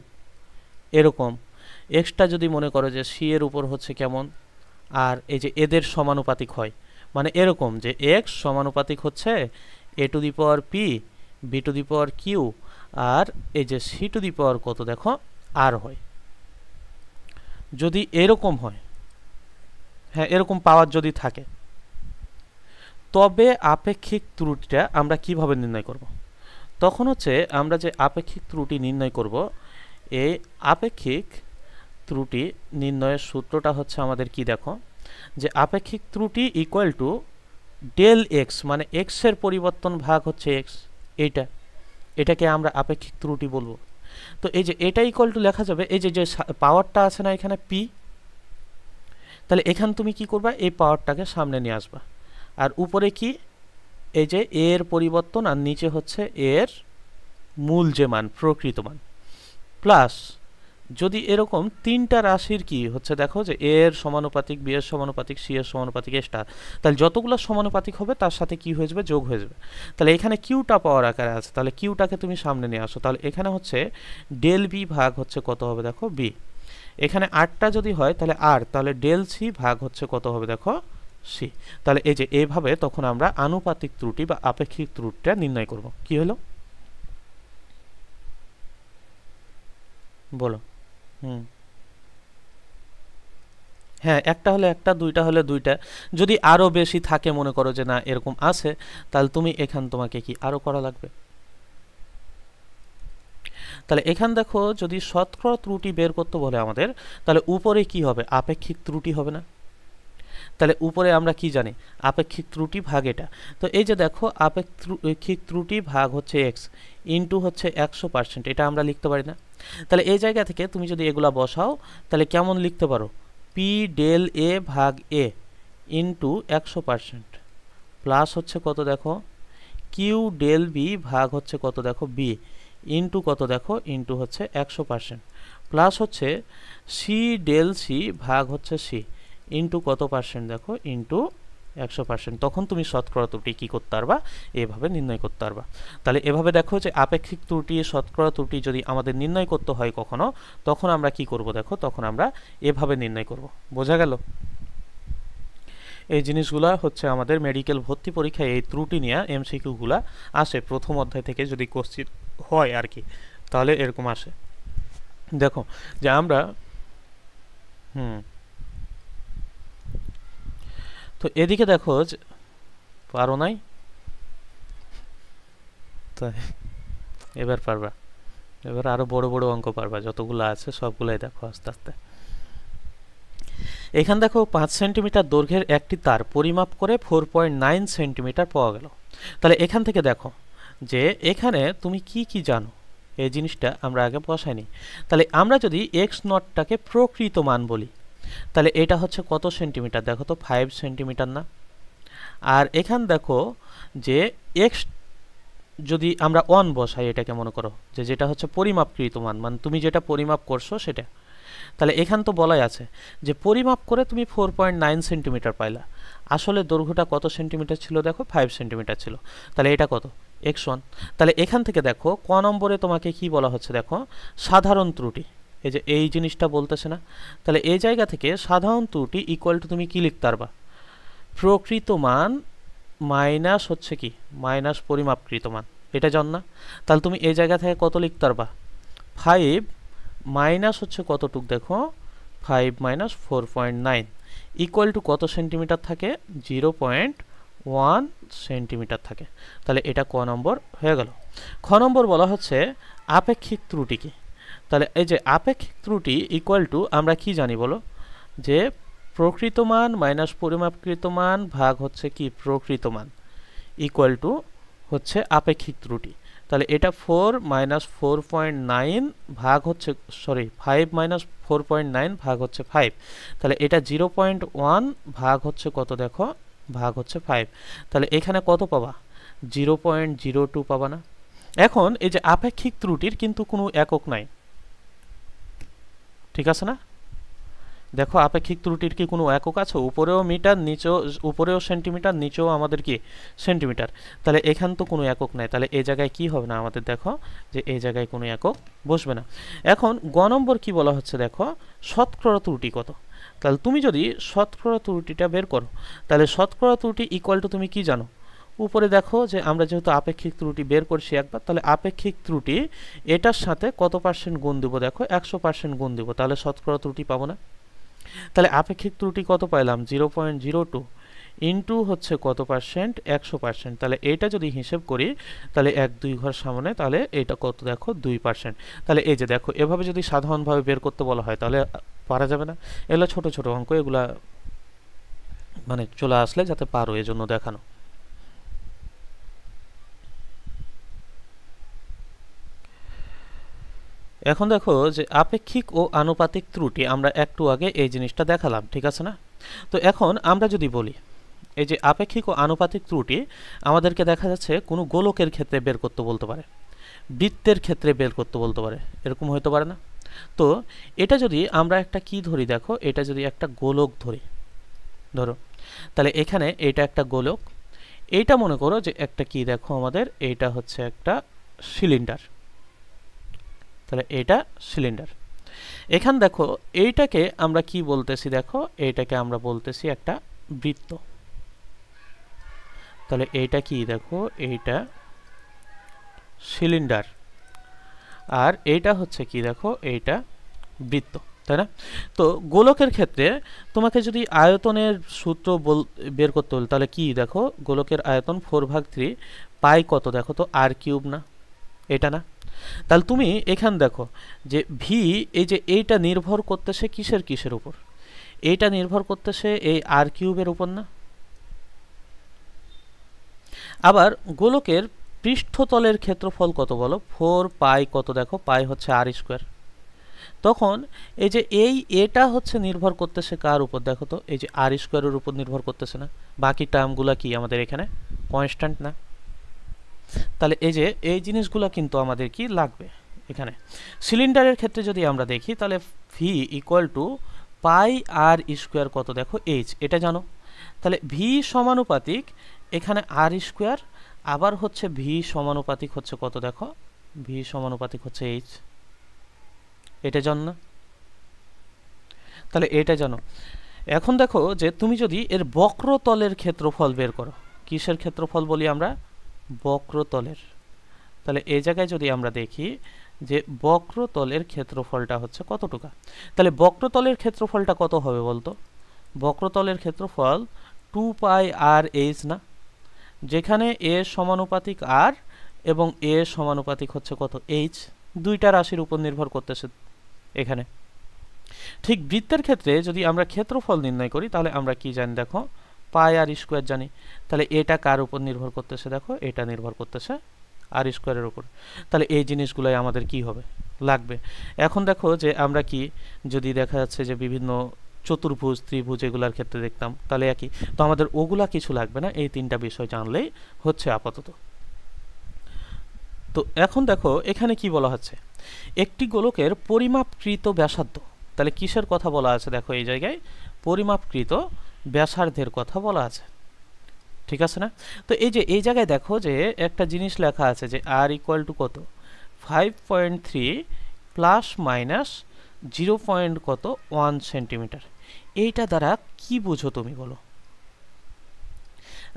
এরকম এক্সটা যদি মনে করো যে সি এর উপর হচ্ছে কেমন, আর এই যে এদের সমানুপাতিক হয়, মানে এরকম যে এক্স সমানুপাতিক হচ্ছে A to the power P, B to the power Q, আর এই যে সি টু দি পাওয়ার কত দেখো আর হয়। যদি এরকম হয়, হ্যাঁ এরকম পাওয়ার যদি থাকে, তবে আপেক্ষিক ত্রুটিটা আমরা কিভাবে নির্ণয় করব? তখন হচ্ছে আমরা যে আপেক্ষিক ত্রুটি নির্ণয় করব, এই আপেক্ষিক ত্রুটি নির্ণয়ের সূত্রটা হচ্ছে আমাদের কি দেখো, যে আপেক্ষিক ত্রুটি ইকুয়াল টু ডেল এক্স, মানে এক্স এর পরিবর্তন ভাগ হচ্ছে এক্স, এটাকে আমরা আপেক্ষিক ত্রুটি বলবো। তো এই যে এটা ইকুয়াল টু লেখা যাবে এই যে যে পাওয়ারটা আছে না এখানে পি, তাহলে এখানে তুমি কি করবা, এই পাওয়ারটাকে সামনে নিয়ে আসবা, আর উপরে কি এই যে এর পরিবর্তন, আর নিচে হচ্ছে এর মূল যে মান প্রকৃত মান, প্লাস যদি এরকম তিনটা রাশির কি হচ্ছে দেখো যে এর সমানুপাতিক, বি এর সমানুপাতিক, সি এর সমানুপাতিক, এ স্টার, তাহলে যতগুলো সমানুপাতিক হবে তার সাথে কি হয়ে যাবে, যোগ হয়ে যাবে। তাহলে এখানে কিউটা পাওয়ার আকারে আছে, তাহলে কিউটাকে তুমি সামনে নিয়ে আসো, তাহলে এখানে হচ্ছে ডেল বি ভাগ হচ্ছে কত হবে দেখো বি, এখানে আরটা যদি হয় তাহলে আর, তাহলে ডেল সি ভাগ হচ্ছে কত হবে দেখো সি। তাহলে এই যে এইভাবে তখন আমরা আনুপাতিক ত্রুটি বা আপেক্ষিক ত্রুটিটা নির্ণয় করব। কি হলো বলো? হ্যাঁ, একটা হলে একটা, দুইটা হলে দুইটা, যদি আরো বেশি থাকে মনে করো যে না এরকম আছে, তাহলে তুমি এখান তোমাকে কি আরো করা লাগবে। তাহলে এখান দেখো যদি শতকরা ত্রুটি বের করতে বলে আমাদের, তাহলে উপরে কি হবে, আপেক্ষিক ত্রুটি হবে না? তাহলে উপরে আমরা কি জানি, আপেক্ষিক ত্রুটি ভাগ এটা। তো এই যে দেখো আপেক্ষিক ত্রুটি ভাগ হচ্ছে এক্স ইন্টু হচ্ছে 100%, এটা আমরা লিখতে পারি না? তাহলে এই জায়গা থেকে তুমি যদি এগুলা বসাও, তাহলে কেমন লিখতে পারো, পি ডেল এ ভাগ এ ইন্টু 100% প্লাস হচ্ছে কত দেখো কিউ ডেল বি ভাগ হচ্ছে কত দেখো বি ইন্টু কত দেখো ইন্টু হচ্ছে 100% প্লাস হচ্ছে সি ডেল সি ভাগ হচ্ছে সি ইন্টু কত পার্সেন্ট দেখো ইন্টু 100%। তখন তুমি শতকরা ত্রুটি কী করতে পারবা, এভাবে নির্ণয় করতে পারবা। তাহলে এভাবে দেখো যে আপেক্ষিক ত্রুটি, শতকরা ত্রুটি যদি আমাদের নির্ণয় করতে হয় কখনো, তখন আমরা কি করব দেখো, তখন আমরা এভাবে নির্ণয় করব। বোঝা গেল? এই জিনিসগুলা হচ্ছে আমাদের মেডিকেল ভর্তি পরীক্ষায় এই ত্রুটি নিয়ে এমসিকিউগুলা আসে প্রথম অধ্যায় থেকে, যদি কোশ্চিন হয় আর কি, তাহলে এরকম আসে। দেখো যে আমরা তো এদিকে দেখো যে পারো নাই, তাই এবার পারবা, এবার আরো বড় বড় অঙ্ক পারবা, যতগুলো আছে সবগুলাই দেখো আস্তে আস্তে। এখান দেখো 5 সেন্টিমিটার দৈর্ঘ্যের একটি তার পরিমাপ করে 4.9 সেন্টিমিটার পাওয়া গেল। তাহলে এখান থেকে দেখো যে এখানে তুমি কি কি জানো, এই জিনিসটা আমরা আগে বসাইনি। তাহলে আমরা যদি এক্স নটটাকে প্রকৃত মান বলি, তাহলে এটা হচ্ছে কত সেন্টিমিটার দেখো তো, 5 সেন্টিমিটার না? আর এখান দেখো যে এক্স যদি আমরা 1 বসাই, এটাকে মনে করো যে যেটা হচ্ছে পরিমাপকৃত মান, মানে তুমি যেটা পরিমাপ করছো সেটা। তাহলে এখান তো বলাই আছে যে পরিমাপ করে তুমি 4.9 সেন্টিমিটার পাইলা, আসলে দৈর্ঘ্যটা কত সেন্টিমিটার ছিল দেখো, 5 সেন্টিমিটার ছিল। তাহলে এটা কত, x1। তাহলে এখান থেকে দেখো ক নম্বরে তোমাকে কি বলা হচ্ছে দেখো, সাধারণ ত্রুটি, এই যে এই জিনিসটা বলতেছে না? তাহলে এই জায়গা থেকে সাধারণ ত্রুটি ইকুয়াল টু তুমি কি লিখতে পারবা, প্রকৃত মান মাইনাস হচ্ছে কি, মাইনাস পরিমাপকৃত মান, এটা জান না? তাহলে তুমি এই জায়গা থেকে কত লিখতে পারবা, 5 মাইনাস হচ্ছে কতটুক দেখো, 5 মাইনাস 4.9 ইকুয়াল টু কত সেন্টিমিটার থাকে, 0.1 সেন্টিমিটার থাকে। তাহলে এটা ক নম্বর হয়ে গেল। খ নম্বর বলা হচ্ছে আপেক্ষিক ত্রুটি কি। তাহলে এই যে আপেক্ষিক ত্রুটি ইকুয়াল টু আমরা কি জানি বলো, যে প্রকৃত মান মাইনাস পরিমাপকৃত মান ভাগ হচ্ছে কি প্রকৃত মান ইকুয়াল টু হচ্ছে আপেক্ষিক ত্রুটি। তাহলে এটা 4 মাইনাস 4.9 ভাগ হচ্ছে, সরি 5 মাইনাস 4.9 ভাগ হচ্ছে 5, তাহলে এটা 0.1 ভাগ হচ্ছে কত দেখো, ভাগ হচ্ছে 5। তাহলে এখানে কত পাবা, 0.02 পাবা না? এখন এই যে আপেক্ষিক ত্রুটির কিন্তু কোনো একক নাই, ঠিক আছে না? দেখো আপেক্ষিক ত্রুটির কি কোনো একক আছে? উপরেও মিটার, নিচেও, উপরেও সেন্টিমিটার, নিচেও আমাদের কি সেন্টিমিটার। তাহলে এখান তো কোনো একক নাই, তাহলে এই জায়গায় কি হবে না আমাদের? দেখো যে এই জায়গায় কোনো একক বসবে না। এখন গ নম্বর কি বলা হচ্ছে দেখো, শতকরা ত্রুটি কত। তাহলে তুমি যদি শতকরা ত্রুটিটা বের করো, তাহলে শতকরা ত্রুটি ইকুয়াল টু তুমি কি জানো? উপরে দেখো যে আমরা যেহেতু আপেক্ষিক ত্রুটি বের করছি একবার, তাহলে আপেক্ষিক ত্রুটি এটার সাথে কত পার্সেন্ট গুণ দিব? দেখো 100% গুণ দিব, তাহলে শতকরা ত্রুটি পাবো না? তাহলে আপেক্ষিক ত্রুটি কত পাইলাম? 0.02 ইন্টু হচ্ছে কত পার্সেন্ট? 100%। তাহলে এটা যদি হিসেব করি, তাহলে 1-2 ঘর সামনে, তাহলে এটা কত দেখো? 2%। তাহলে এই যে দেখো, এভাবে যদি সাধারণভাবে বের করতে বলা হয় তাহলে পারা যাবে না। এগুলো ছোট ছোট অঙ্ক, এগুলা মানে চলে আসলে যাতে পারো এজন্য দেখানো। এখন দেখো যে আপেক্ষিক ও আনুপাতিক ত্রুটি আমরা একটু আগে এই জিনিসটা দেখালাম, ঠিক আছে না? তো এখন আমরা যদি বলি এই যে আপেক্ষিক ও আনুপাতিক ত্রুটি আমাদেরকে দেখা যাচ্ছে কোনো গোলকের ক্ষেত্রে বের করতে বলতে পারে, বৃত্তের ক্ষেত্রে বের করতে বলতে পারে, এরকম হতে পারে না? তো এটা যদি আমরা একটা কি ধরি দেখো, এটা যদি একটা গোলক ধরি, ধরো, তাহলে এখানে এটা একটা গোলক, এইটা মনে করো যে একটা কি দেখো আমাদের, এইটা হচ্ছে একটা সিলিন্ডার। তাহলে এটা সিলিন্ডার। এখান দেখো এইটাকে আমরা কি বলতেছি দেখো, এইটাকে আমরা বলতেছি একটা বৃত্ত। তাহলে এইটা কি দেখো, এইটা সিলিন্ডার, আর এইটা হচ্ছে কি দেখো, এইটা বৃত্ত, তাই না? তো গোলকের ক্ষেত্রে তোমাকে যদি আয়তনের সূত্র বের করতে হল, তাহলে কি দেখো, গোলকের আয়তন 4/3 পাই কত দেখো তো, r³ না, এটা না? তাহলে তুমি এখান দেখো যে ভি, এই যে এইটা নির্ভর করতেছে কিসের কিসের উপর? এইটা নির্ভর করতেছে এই r³ উপর না? আবার গোলকের পৃষ্ঠতলের ক্ষেত্রফল কত বলো? 4 পাই কত দেখো, পাই হচ্ছে r²। তখন এই যে এটা হচ্ছে নির্ভর করতেছে কার উপর দেখো তো, এই যে r² উপর নির্ভর করতেছে না? বাকি টার্মগুলো কি আমাদের এখানে কনস্ট্যান্ট না? তাহলে এই যে এই জিনিসগুলো কিন্তু আমাদের কি লাগবে এখানে। সিলিন্ডারের ক্ষেত্রে যদি আমরা দেখি, তাহলে ভি ইকুয়াল টু পাই r² কত দেখো, এইচ, এটা জানো। তাহলে ভি সমানুপাতিক এখানে r², আবার হচ্ছে ভি সমানুপাতিক হচ্ছে কত দেখো, ভি সমানুপাতিক হচ্ছে এইচ, এটা জানো না? তাহলে এটা জানো। এখন দেখো যে তুমি যদি এর বক্রতলের ক্ষেত্রফল বের করো, কিসের ক্ষেত্রফল বলি আমরা? বক্রতলের। তাহলে এই জায়গায় যদি আমরা দেখি যে বক্রতলের ক্ষেত্রফলটা হচ্ছে কতটুকু, তাহলে বক্রতলের ক্ষেত্রফলটা কত হবে বলতো? বক্রতলের ক্ষেত্রফল 2 পাই আর এইচ না? যেখানে এ সমানুপাতিক আর এবং এ সমানুপাতিক হচ্ছে কত, এইচ। দুইটা রাশির উপর নির্ভর করতেছে এখানে। ঠিক বৃত্তের ক্ষেত্রে যদি আমরা ক্ষেত্রফল নির্ণয় করি, তাহলে আমরা কি জানি দেখো, পাই r² জানি। তাহলে এটা কার উপর নির্ভর করতেছে দেখো, এটা নির্ভর করতেছে r² এর উপর। তাহলে এই জিনিসগুলাই আমাদের কি হবে, লাগবে। এখন দেখো যে আমরা কি যদি দেখা যাচ্ছে যে বিভিন্ন চতুর্ভুজ, ত্রিভুজ এগুলার ক্ষেত্রে দেখতাম, তাহলে একই। তো আমাদের ওগুলা কিছু লাগবে না, এই তিনটা বিষয় জানলেই হচ্ছে আপাতত। তো এখন দেখো এখানে কি বলা হচ্ছে, একটি গোলকের পরিমাপকৃত ব্যাসার্ধ। তাহলে কিসের কথা বলা আছে দেখো, এই জায়গায় পরিমাপকৃত ব্যাসার্ধের কথা বলা আছে, ঠিক আছে না? তো এই যে এই জায়গায় দেখো যে একটা জিনিস লেখা আছে যে r ইকুয়াল টু কত, 5.3 প্লাস মাইনাস 0.1 সেন্টিমিটার। এইটা দ্বারা কি বুঝো তুমি বলো?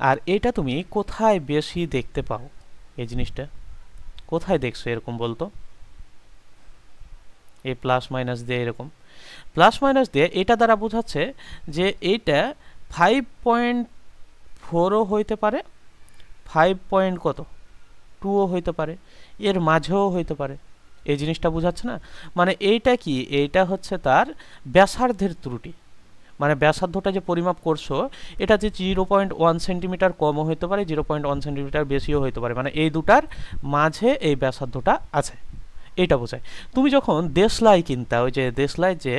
আর এটা তুমি কোথায় বেশি দেখতে পাও? এই জিনিসটা কোথায় দেখছো এরকম বলতো? এই প্লাস মাইনাস দিয়ে, এরকম প্লাস মাইনাস দিয়ে এটা দ্বারা বোঝাচ্ছে যে এইটা 5.4ও হইতে পারে, 5.2ও হইতে পারে, এর মাঝেও হইতে পারে। এই জিনিসটা বোঝাচ্ছে না? মানে এইটা কি, এইটা হচ্ছে তার ব্যাসার্ধের ত্রুটি। মানে ব্যাসার্ধটা যে পরিমাপ করছো, এটা যে 0.1 সেন্টিমিটার কমও হইতে পারে, 0.1 সেন্টিমিটার বেশিও হইতে পারে, মানে এই দুটার মাঝে এই ব্যাসার্ধটা আছে, এটা বোঝায়। তুমি যখন দেশলাই কিনতা, ওই যে দেশলাই যে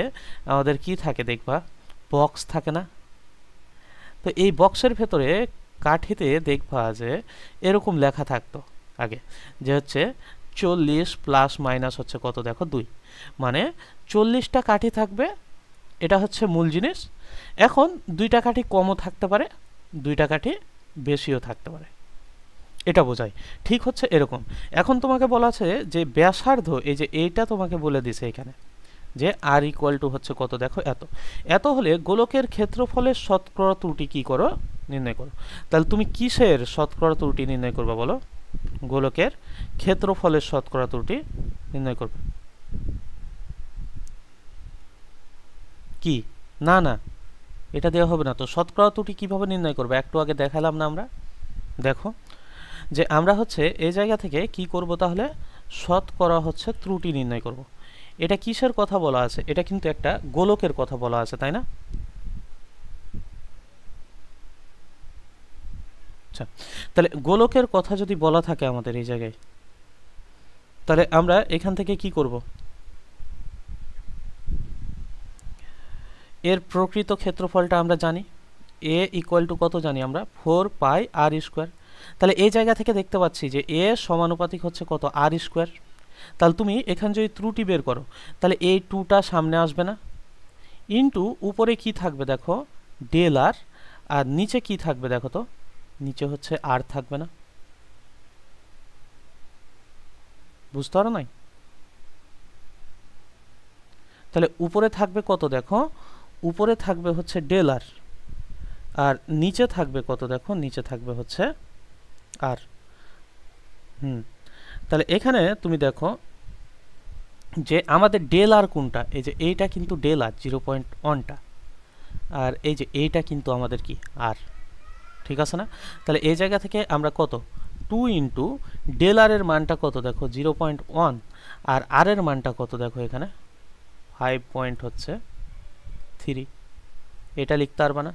আমাদের কি থাকে দেখবা, বক্স থাকে না? তো এই বক্সের ভেতরে কাঠিতে দেখবা যে এরকম লেখা থাকতো আগে, যে হচ্ছে 40 প্লাস মাইনাস হচ্ছে কত দেখো 2, মানে 40টা কাঠি থাকবে এটা হচ্ছে মূল জিনিস। এখন দুইটা কাঠি কমও থাকতে পারে, দুইটা কাঠি বেশিও থাকতে পারে, এটা বোঝায়। ঠিক হচ্ছে এরকম। এখন তোমাকে বলা আছে যে ব্যাসার্ধ, এই যে এইটা তোমাকে বলে দিছে এখানে যে আর ইকুয়াল টু হচ্ছে কত, দেখো এত। এত হলে গোলকের ক্ষেত্রফলের শতকরা ত্রুটি কি করো, নির্ণয় করো। তাহলে তুমি কিসের শতকরা ত্রুটি নির্ণয় করবা বলো? গোলকের ক্ষেত্রফলের শতকরা ত্রুটি নির্ণয় করবে। কি? না না, এটা দেওয়া হবে না তো। শতকরা ত্রুটি কিভাবে নির্ণয় করবে একটু আগে দেখালাম না আমরা। দেখো যে আমরা হচ্ছে এই জায়গা থেকে কি করব, তাহলে শতকরা হচ্ছে ত্রুটি নির্ণয় করব। এটা কিসের কথা বলা আছে? এটা কিন্তু একটা গোলকের কথা বলা আছে, তাই না? আচ্ছা, তাহলে গোলকের কথা যদি বলা থাকে আমাদের এই জায়গায়, তাহলে আমরা এখান থেকে কি করব? এর প্রকৃত ক্ষেত্রফলটা আমরা জানি, এ ইকুয়াল টু কত জানি আমরা, 4 পাই আর স্কোয়ার। তাহলে এই জায়গা থেকে দেখতে পাচ্ছি যে এ সমানুপাতিক হচ্ছে কত, আর স্কোয়ার। তাহলে তুমি এখানে যদি ত্রুটি বের করো, তাহলে এই টুটা সামনে আসবে না, ইন্টু উপরে কি থাকবে দেখো, ডেল আর, আর নিচে কি থাকবে দেখো তো, নিচে হচ্ছে আর থাকবে না। বুঝতে পারো নাই? তাহলে উপরে থাকবে কত দেখো, উপরে থাকবে হচ্ছে ডেল আর নিচে থাকবে কত দেখো, নিচে থাকবে হচ্ছে আর। তাহলে এখানে তুমি দেখো যে আমাদের ডেল আর কোনটা, এই যে এইটা কিন্তু ডেল আর 0.1টা, আর এই যে এইটা কিন্তু আমাদের কি আর, ঠিক আছে না? তাহলে এই জায়গা থেকে আমরা কত, 2 ইন্টু ডেল আর এর মানটা কত দেখো 0.1, আর আর এর মানটা কত দেখো এখানে 5.3, এটা লিখতে পারবা না?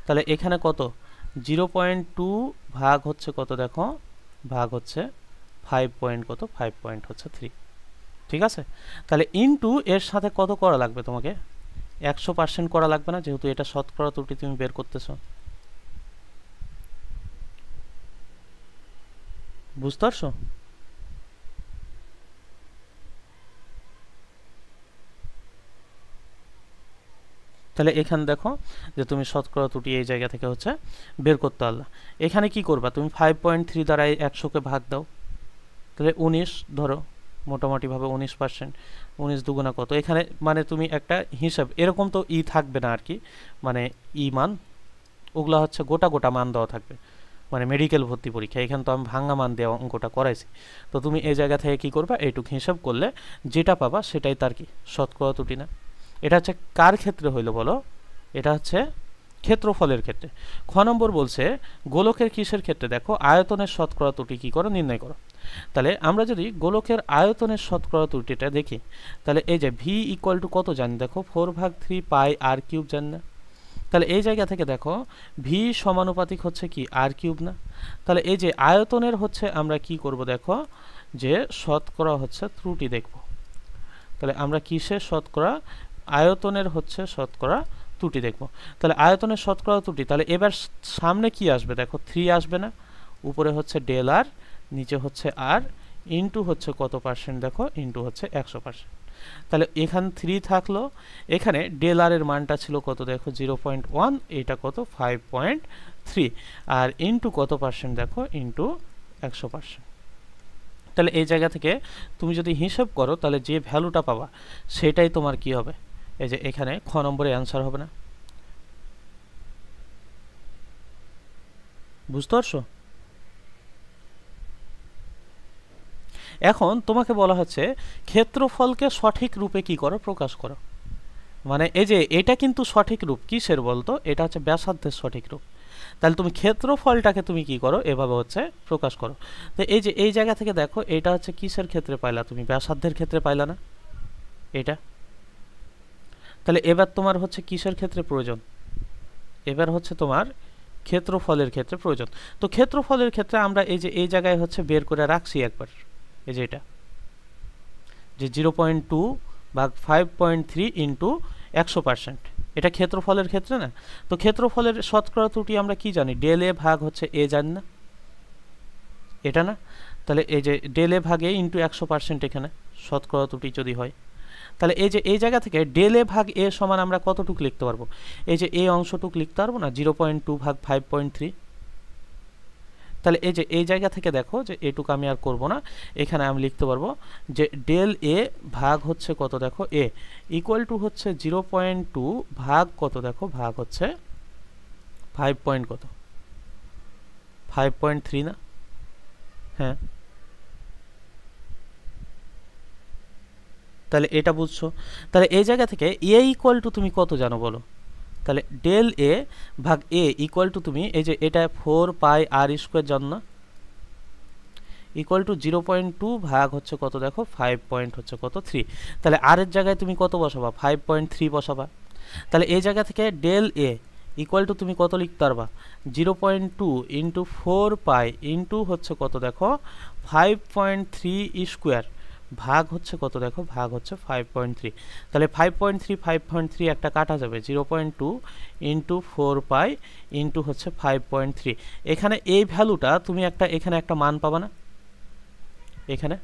তাহলে এখানে কত, 0.2 ভাগ হচ্ছে কত দেখো, ভাগ হচ্ছে 5.3, ঠিক আছে? তাহলে ইনটু এর সাথে কত করা লাগবে তোমাকে, 100% করা লাগবে না, যেহেতু এটা শতকরা ত্রুটি তুমি বের করতেছো। বুঝতে পারছো? তাহলে এখানে দেখো যে তুমি শতকরা ত্রুটি এই জায়গা থেকে হচ্ছে বের করতে পারলা। এখানে কি করবা, তুমি 5.3 দ্বারা 100কে ভাগ দাও, তাহলে 19 ধরো, মোটামুটিভাবে 19%, 19 দুগুণা কত, এখানে মানে তুমি একটা হিসাব, এরকম তো ই থাকবে না আর কি, মানে ই মান, ওগুলা হচ্ছে গোটা গোটা মান দেওয়া থাকবে, মানে মেডিকেল ভর্তি পরীক্ষা, এখানে তো আমি ভাঙা মান দেওয়া অঙ্কটা করাইছি। তো তুমি এই জায়গা থেকে কি করবা, এইটুকু হিসাব করলে যেটা পাবা সেটাই তার কি শতকরা ত্রুটি না। এটা হচ্ছে কার ক্ষেত্রে হইলো বলো, এটা হচ্ছে ক্ষেত্রফলের ক্ষেত্রে। খ নম্বর বলছে গোলকের কিসের ক্ষেত্রে, দেখো আয়তনের শতকরা ত্রুটি কি করো, নির্ণয় করো। তাহলে আমরা যদি গোলকের আয়তনের শতকরা ত্রুটিটা দেখি, তাহলে এই যে ভি ইকুয়াল টু কত জানি দেখো, 4/3 পাই আর কিউব জানি না। তাহলে এই জায়গা থেকে দেখো ভি সমানুপাতিক হচ্ছে কি আর কিউব না। তাহলে এই যে আয়তনের হচ্ছে আমরা কি করব দেখো, যে শতকরা হচ্ছে ত্রুটি দেখব। তাহলে আমরা কিসের শতকরা, আয়তনের হচ্ছে শতকরা ত্রুটি দেখব। তাহলে আয়তনের শতকরা ত্রুটি, তাহলে এবার সামনে কি আসবে দেখো, 3 আসবে না, উপরে হচ্ছে ডেল আর, নিচে হচ্ছে আর, ইন্টু হচ্ছে কত পার্সেন্ট দেখো, ইন্টু হচ্ছে 100%। তাহলে এখানে 3 থাকলো, এখানে ডেল আর এর মানটা ছিল কত দেখো 0.1, এটা কত 5.3, আর ইন্টু কত পার্সেন্ট দেখো, ইন্টু 100%। তাহলে এই জায়গা থেকে তুমি যদি হিসাব করো, তাহলে যে ভ্যালুটা পাবা সেটাই তোমার কি হবে, এই যে এখানে খ নম্বরে অ্যান্সার হবে না। বুঝতে পারছো? এখন তোমাকে বলা হচ্ছে ক্ষেত্রফলকে সঠিক রূপে কি করো, প্রকাশ করো। মানে এই যে এটা কিন্তু সঠিক রূপ কিসের বলতো, এটা হচ্ছে ব্যাসার্ধের সঠিক রূপ। তাহলে তুমি ক্ষেত্রফলটাকে তুমি কি করো, এভাবে হচ্ছে প্রকাশ করো। তো এই যে এই জায়গা থেকে দেখো, এটা হচ্ছে কিসের ক্ষেত্রে পাইলা তুমি, ব্যাসার্ধের ক্ষেত্রে পাইলা না এটা। তাহলে এবার তোমার হচ্ছে কিসের ক্ষেত্রে প্রয়োজন, এবার হচ্ছে তোমার ক্ষেত্রফলের ক্ষেত্রে প্রয়োজন। তো ক্ষেত্রফলের ক্ষেত্রে আমরা এই যে এই জায়গায় হচ্ছে বের করে রাখছি একবার, এই যে এটা যে 0.2 ভাগ 5.3 ইন্টু 100%, এটা ক্ষেত্রফলের ক্ষেত্রে না। তো ক্ষেত্রফলের শতকরা ত্রুটি আমরা কি জানি, ডেল এ ভাগ হচ্ছে এ জানি না, এটা না। তাহলে এই যে ডেল এ ভাগে ইন্টু 100% এখানে শতকরা ত্রুটি যদি হয়, তাহলে এই যে এই জায়গা থেকে ডেল এ ভাগ এ সমান আমরা কতটুক লিখতে পারবো? এই যে এই অংশটুক লিখতে পারবো না, 0.2 ভাগ 5.3। তাহলে এই যে এই জায়গা থেকে দেখো যে এটুকু আমি আর করব না, এখানে আমি লিখতে পারবো যে ডেল এ ভাগ হচ্ছে কত দেখো এ ইকুয়াল টু হচ্ছে 0.2 ভাগ কত দেখো ভাগ হচ্ছে 5 পয়েন্ট কত 5.3 না? হ্যাঁ, তাহলে এটা বুঝছো। তাহলে এই জায়গা থেকে এ ইকুয়াল টু তুমি কত জানো বলো? তাহলে ডেল এ ভাগ এ ইকুয়াল টু তুমি এই যে এটা 4πr² জানো না, ইকুয়াল টু 0.2 ভাগ হচ্ছে কত দেখো 5 পয়েন্ট হচ্ছে কত 3। তাহলে আর এর জায়গায় তুমি কত বসাবা? 5.3 বসাবা। তাহলে এই জায়গা থেকে ডেল এ ইকুয়াল টু তুমি কত লিখতে পারবা? 0.2 ইন্টু 4π ইন্টু হচ্ছে কত দেখো 5.3² ভাগ হচ্ছে কত দেখো ভাগ হচ্ছে 5.3। তাহলে 5.3 একটা কাটা যাবে, 0.2 ইন্টু 4π ইন্টু হচ্ছে 5.3। এখানে এই ভ্যালুটা তুমি এখানে একটা মান পাবা না? এখানে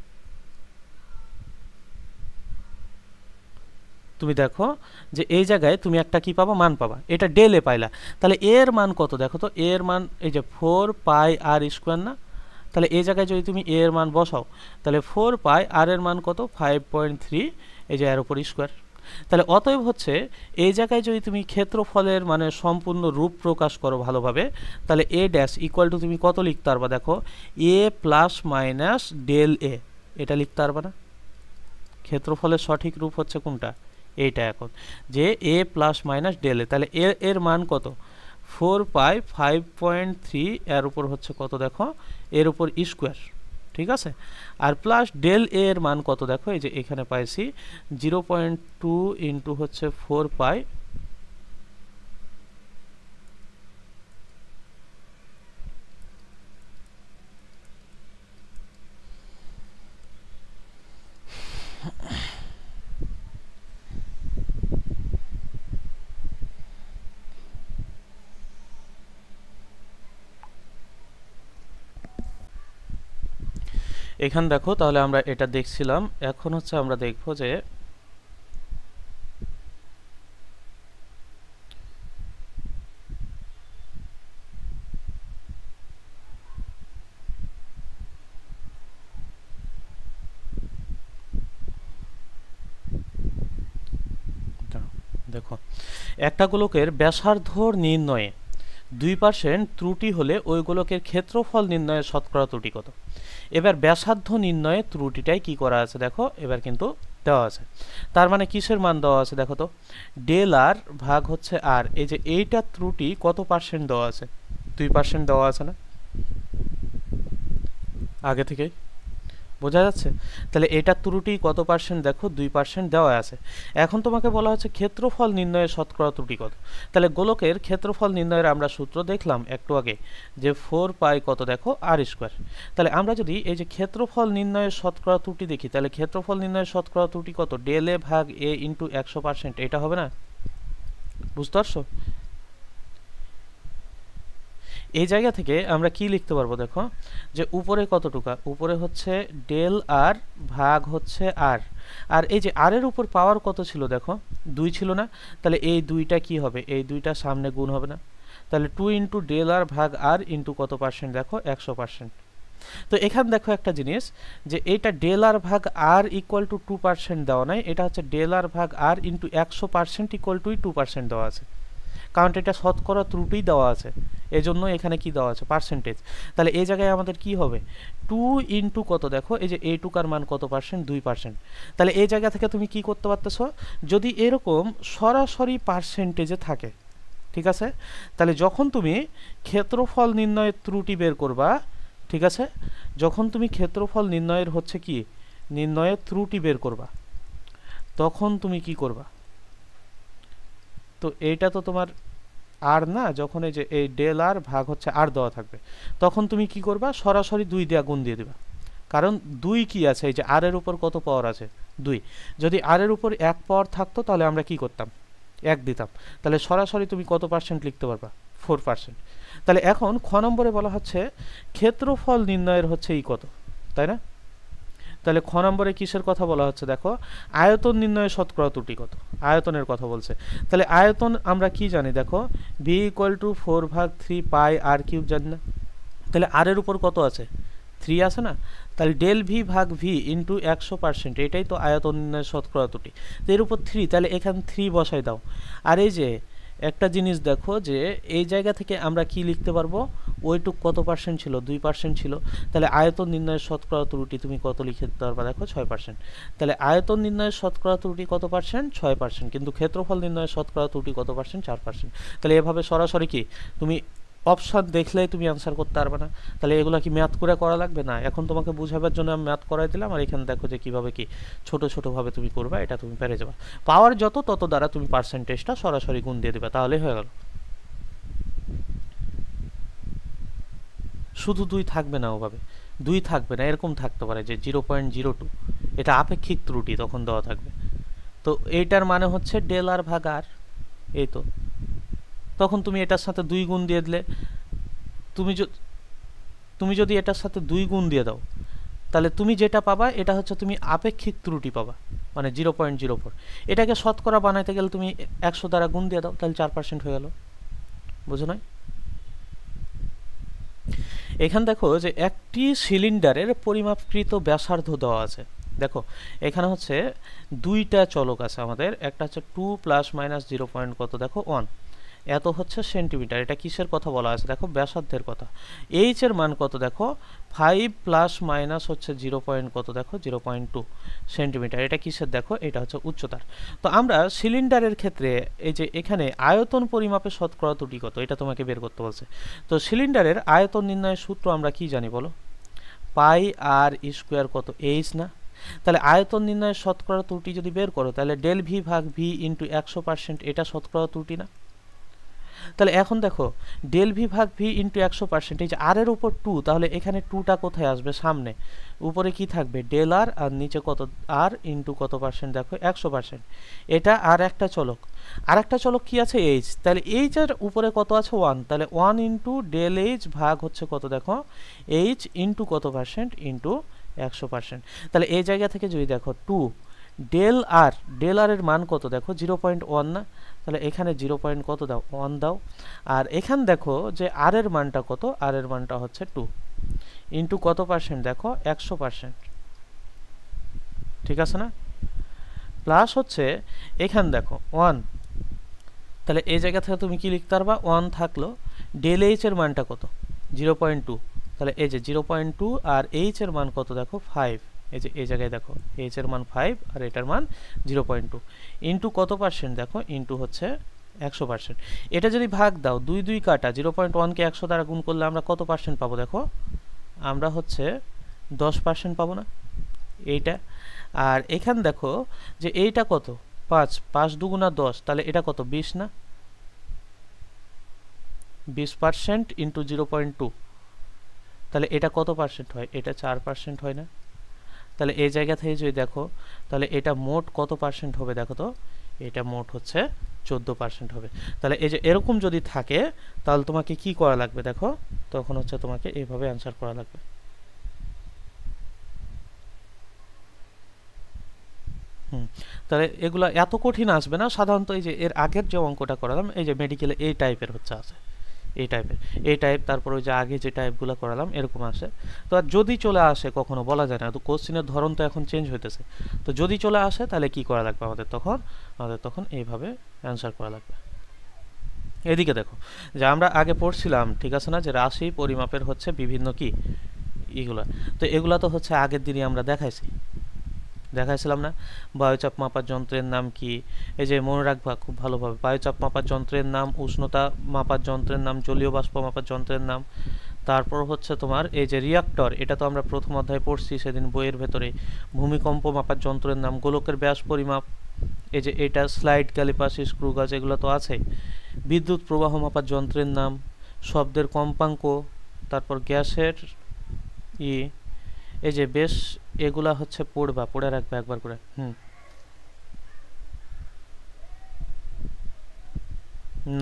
তুমি দেখো যে এই জায়গায় তুমি একটা কি পাবা? মান পাবা। এটা ডেল এ পাইলা। তাহলে এর মান কত দেখো তো? এর মান এই যে 4πr² না? তাহলে এই জায়গায় যদি তুমি এর মান বসাও তাহলে 4π আর এর মান কত 5.3, এই যে এর উপর স্কোয়ার। তাহলে অতএব হচ্ছে এই জায়গায় যদি তুমি ক্ষেত্রফলের মানে সম্পূর্ণ রূপ প্রকাশ করো ভালোভাবে, তাহলে এ ড্যাশ ইকুয়াল টু তুমি কত লিখতে পারবা দেখো? এ প্লাস মাইনাস ডেল এ, এটা লিখতে পারবা না? ক্ষেত্রফলের সঠিক রূপ হচ্ছে কোনটা? এইটা। এখন যে এ প্লাস মাইনাস ডেল এ, তাহলে এর মান কত? 4π 5.3 এর উপর হচ্ছে কত দেখো এর উপর স্কোয়ার, ঠিক আছে। আর প্লাস ডেল এর মান কত দেখো? এই যে এখানে পাইছি 0.2 ইন্টু হচ্ছে 4π এখানে দেখো। তাহলে আমরা এটা দেখছিলাম, এখন হচ্ছে আমরা দেখবো যে দেখো একটা গোলকের ব্যাসার্ধ নির্ণয়ে 2% ত্রুটি হলে ওই গোলকের ক্ষেত্রফল নির্ণয়ের শতকরা ত্রুটি কত? এবার ব্যাসার্ধ নির্ণয়ে ত্রুটিটাই কি করা আছে দেখো, এবার কিন্তু দেওয়া আছে। তার মানে কিসের মান দেওয়া আছে দেখো তো? ডেল আর ভাগ হচ্ছে আর, এই যে এইটা ত্রুটি কত পার্সেন্ট দেওয়া আছে? 2% দেওয়া আছে না আগে থেকেই? বোঝা যাচ্ছে? তাহলে এটা ত্রুটি কত পার্সেন্ট দেখো? 2% দেওয়া আছে। এখন তোমাকে বলা হচ্ছে ক্ষেত্রফল নির্ণয়ের শতকরা ত্রুটি কত। তাহলে গোলকের ক্ষেত্রফল নির্ণয়ের আমরা সূত্র দেখলাম একটু আগে যে 4π কত দেখো r²। তাহলে আমরা যদি এই যে ক্ষেত্রফল নির্ণয়ের শতকরা ত্রুটি দেখি, তাহলে ক্ষেত্রফল নির্ণয়ের শতকরা ত্রুটি কত? ডেল এ ভাগ এ ইন্টু 100%, এটা হবে না? বুঝতে পারছো? এই জায়গা থেকে আমরা কি লিখতে পারবো দেখো, যে উপরে কতটুকু? উপরে হচ্ছে ডেল আর ভাগ হচ্ছে আর, আর এই যে আর এর উপর পাওয়ার কত ছিল দেখো? 2 ছিল না? তাহলে এই দুইটা কি হবে? এই দুইটা সামনে গুণ হবে না? তাহলে 2 ইন্টু ডেল আর ভাগ আর ইন্টু কত পার্সেন্ট দেখো? 100%। তো এখানে দেখো একটা জিনিস, যে এইটা ডেল আর ভাগ আর ইকুয়াল টু 2% দেওয়া নাই, এটা হচ্ছে ডেল আর ভাগ আর ইন্টু 100% ইকুয়াল টু 2% দেওয়া আছে, কারণ এটা শতকরা ত্রুটি দেওয়া আছে, এজন্য এখানে কি দেওয়া আছে? পার্সেন্টেজ। তাহলে এই জায়গায় আমাদের কি হবে? 2 ইন্টু কত দেখো? এই যে এইটুকার মান কত পার্সেন্ট? 2%। তাহলে এই জায়গা থেকে তুমি কি করতে পারতেছ? যদি এরকম সরাসরি পার্সেন্টেজে থাকে, ঠিক আছে, তাহলে যখন তুমি ক্ষেত্রফল নির্ণয়ের ত্রুটি বের করবা, ঠিক আছে, যখন তুমি ক্ষেত্রফল নির্ণয়ের হচ্ছে কি নির্ণয়ের ত্রুটি বের করবা, তখন তুমি কি করবা? তো এইটা তো তোমার আর না, যখন এই যে এই ডেল আর ভাগ হচ্ছে আর দেওয়া থাকবে, তখন তুমি কি করবা? সরাসরি 2 দিয়ে গুণ দিয়ে দিবা, কারণ 2 কি আছে? এই যে আর এর উপর কত পাওয়ার আছে? 2। যদি আর এর উপর 1 পাওয়ার থাকতো তাহলে আমরা কি করতাম? 1 দিতাম। তাহলে সরাসরি তুমি কত পার্সেন্ট লিখতে পারবা? 4%। তাহলে এখন খ নম্বরে বলা হচ্ছে ক্ষেত্রফল নির্ণয়ের হচ্ছে কত, তাই না? তাহলে খ নম্বরে কিসের কথা বলা হচ্ছে দেখো, আয়তন নির্ণয়ের শতকরা ত্রুটি কত, আয়তনের কথা বলছে। তাহলে আয়তন আমরা কি জানি দেখো, V equal to 4/3 pi r cube জানি না, তাহলে আর এর উপর কত আছে, 3 আছে না, তাহলে ডেল ভি ভাগ ভি ইন্টু 100%, এটাই তো আয়তন নির্ণয়ের শতকরা ত্রুটি। তো এর উপর 3, তাহলে এখানে 3 বসাই দাও। আর এই যে একটা জিনিস দেখো যে এই জায়গা থেকে আমরা কি লিখতে পারবো, ওইটুক কত পার্সেন্ট ছিল, 2% ছিল, তাহলে আয়তন নির্ণয়ের শতকরা ত্রুটি তুমি কত লিখে দিতে পারবা দেখো, 6%। তাহলে আয়তন নির্ণয়ের শতকরা ত্রুটি কত পার্সেন্ট, 6%, কিন্তু ক্ষেত্রফল নির্ণয়ের শতকরা ত্রুটি কত পার্সেন্ট, 4%। তাহলে এভাবে সরাসরি কি তুমি অপশন দেখলেই তুমি অ্যান্সার করতে পারবে না, তাহলে এগুলো কি ম্যাথ করে করা লাগবে না, এখন তোমাকে বুঝাবার জন্য আমি ম্যাথ করাই দিলাম। আর এখানে দেখো যে কীভাবে কি ছোট ছোটোভাবে তুমি করবা, এটা তুমি পেরে যাবা। পাওয়ার যত তত দ্বারা তুমি পার্সেন্টেজটা সরাসরি গুণ দিয়ে দেবে, তাহলেই হয়ে গেল। শুধু 2 থাকবে না, ওভাবে 2 থাকবে না, এরকম থাকতে পারে যে 0.02, এটা আপেক্ষিক ত্রুটি তখন দেওয়া থাকবে। তো এইটার মানে হচ্ছে ডেল আর ভাগ আর, এই তো তখন তুমি এটার সাথে 2 গুণ দিয়ে দিলে, তুমি যদি এটার সাথে 2 গুণ দিয়ে দাও, তাহলে তুমি যেটা পাবা এটা হচ্ছে তুমি আপেক্ষিক ত্রুটি পাবা, মানে 0.04। এটাকে শতকরা বানাইতে গেলে তুমি 100 দ্বারা গুণ দিয়ে দাও, তাহলে 4% হয়ে গেল। বুঝো না? এখানে দেখো যে একটি সিলিন্ডারের পরিমাপকৃত ব্যাসার্ধ দেওয়া আছে। দেখো এখানে হচ্ছে 2টা চলক আছে আমাদের, একটা হচ্ছে 2 প্লাস মাইনাস 0 পয়েন্ট কত দেখো 1, এত হচ্ছে সেন্টিমিটার। এটা কিসের কথা বলা আছে দেখো, ব্যাসার্ধের কথা। এইচ এর মান কত দেখো, 5 প্লাস মাইনাস হচ্ছে 0 পয়েন্ট কত দেখো 0.2 সেন্টিমিটার। এটা কিসের দেখো, এটা হচ্ছে উচ্চতার। তো আমরা সিলিন্ডারের ক্ষেত্রে এই যে এখানে আয়তন পরিমাপের শতকরা ত্রুটি কত, এটা তোমাকে বের করতে বলছে। তো সিলিন্ডারের আয়তন নির্ণয়ের সূত্র আমরা কি জানি বলো, পাই আর স্কোয়ার কত এইচ না। তাহলে আয়তন নির্ণয়ের শতকরা ত্রুটি যদি বের করো, তাহলে ডেল ভি ভাগ ভি ইন্টু 100%, এটা শতকরা ত্রুটি না। তাহলে এখন দেখো ডেল ভি ভাগ ভি ইন্টু 100%, এই যে আর এর উপর 2, তাহলে এখানে 2টা কোথায় আসবে, সামনে। উপরে কি থাকবে ডেল আর, আর নিচে কত আর ইন্টু কত পার্সেন্ট দেখো 100%। এটা আর একটা চলক, আর একটা চলক কি আছে এইচ, তাহলে এইচ এর উপরে কত আছে 1, তাহলে 1 ইন্টু ডেল এইচ ভাগ হচ্ছে কত দেখো এইচ ইন্টু কত পার্সেন্ট ইন্টু 100%। তাহলে এই জায়গা থেকে যদি দেখো 2 ডেল আর, ডেল আর এর মান কত দেখো 0.1 না, তাহলে এখানে 0 পয়েন্ট কত দাও 1 দাও। আর এখানে দেখো যে আর এর মানটা কত, আর এর মানটা হচ্ছে 2 ইন্টু কত পার্সেন্ট দেখো 100%, ঠিক আছে না। প্লাস হচ্ছে এখানে দেখো 1, তাহলে এই জায়গা থেকে তুমি কি লিখতে পারবা, 1 থাকলো, ডেল এইচ এর মানটা কত 0.2, তাহলে এই যে 0.2 আর এইচ এর মান কত দেখো 5, এই যে এই জায়গায় দেখো এইচ এর মান 5 আর এটার মান 0.2 ইন্টু কত পার্সেন্ট দেখো ইন্টু হচ্ছে 100%। এটা যদি ভাগ দাও 2 2 কাটা, 0.1 কে 100 দ্বারা গুণ করলে আমরা কত পার্সেন্ট পাবো দেখো, আমরা হচ্ছে 10% পাবো না এইটা। আর এখানে দেখো যে এইটা কত 5, 5 দুগুণা 10, তাহলে এটা কত 20 না, 20% ইন্টু 0.2, তাহলে এটা কত পার্সেন্ট হয়, এটা 4% হয় না। তাহলে এই জায়গা থেকে যদি দেখো, তাহলে এটা মোট কত পার্সেন্ট হবে দেখো তো, এটা মোট হচ্ছে 14% হবে। তাহলে এই যে এরকম যদি থাকে, তাহলে তোমাকে কি করা লাগবে দেখো, তখন হচ্ছে তোমাকে এইভাবে অ্যান্সার করা লাগবে। তাহলে এগুলো এত কঠিন আসবে না সাধারণত। এই যে এর আগের যে অঙ্কটা করালাম, এই যে মেডিকেলে এই টাইপের হচ্ছে আছে, এই টাইপের, এই টাইপ, তারপর ওই যে আগে যে টাইপগুলো করালাম এরকম আসে। তো আর যদি চলে আসে কখনো বলা যায় না, তো কোশ্চেনের ধরন তো এখন চেঞ্জ হইতেছে, তো যদি চলে আসে তাহলে কি করা লাগবে আমাদের তখন এইভাবে অ্যান্সার করা লাগবে। এদিকে দেখো যে আমরা আগে পড়ছিলাম, ঠিক আছে না, যে রাশি পরিমাপের হচ্ছে বিভিন্ন কি এগুলা, তো এগুলা তো হচ্ছে আগের দিনই আমরা দেখাইছিলাম না। বায়ুচাপ মাপার যন্ত্রের নাম কি, এই যে মনে রাখবা খুব ভালোভাবে, বায়ুচাপ মাপার যন্ত্রের নাম, উষ্ণতা মাপার যন্ত্রের নাম, জলীয় বাষ্প মাপার যন্ত্রের নাম। তারপর হচ্ছে তোমার এই যে রিয়াক্টর, এটা তো আমরা প্রথম অধ্যায়ে পড়ছি সেদিন বইয়ের ভেতরে। ভূমিকম্প মাপার যন্ত্রের নাম, গোলকের ব্যাস পরিমাপ, এই যে এটা স্লাইড, ক্যালিপাস, স্ক্রু গাজ, এগুলো তো আছে। বিদ্যুৎ প্রবাহ মাপার যন্ত্রের নাম, শব্দের কম্পাঙ্ক, তারপর গ্যাসের এই যে বেশ এগুলা হচ্ছে পড়ে রাখবে একবার করে।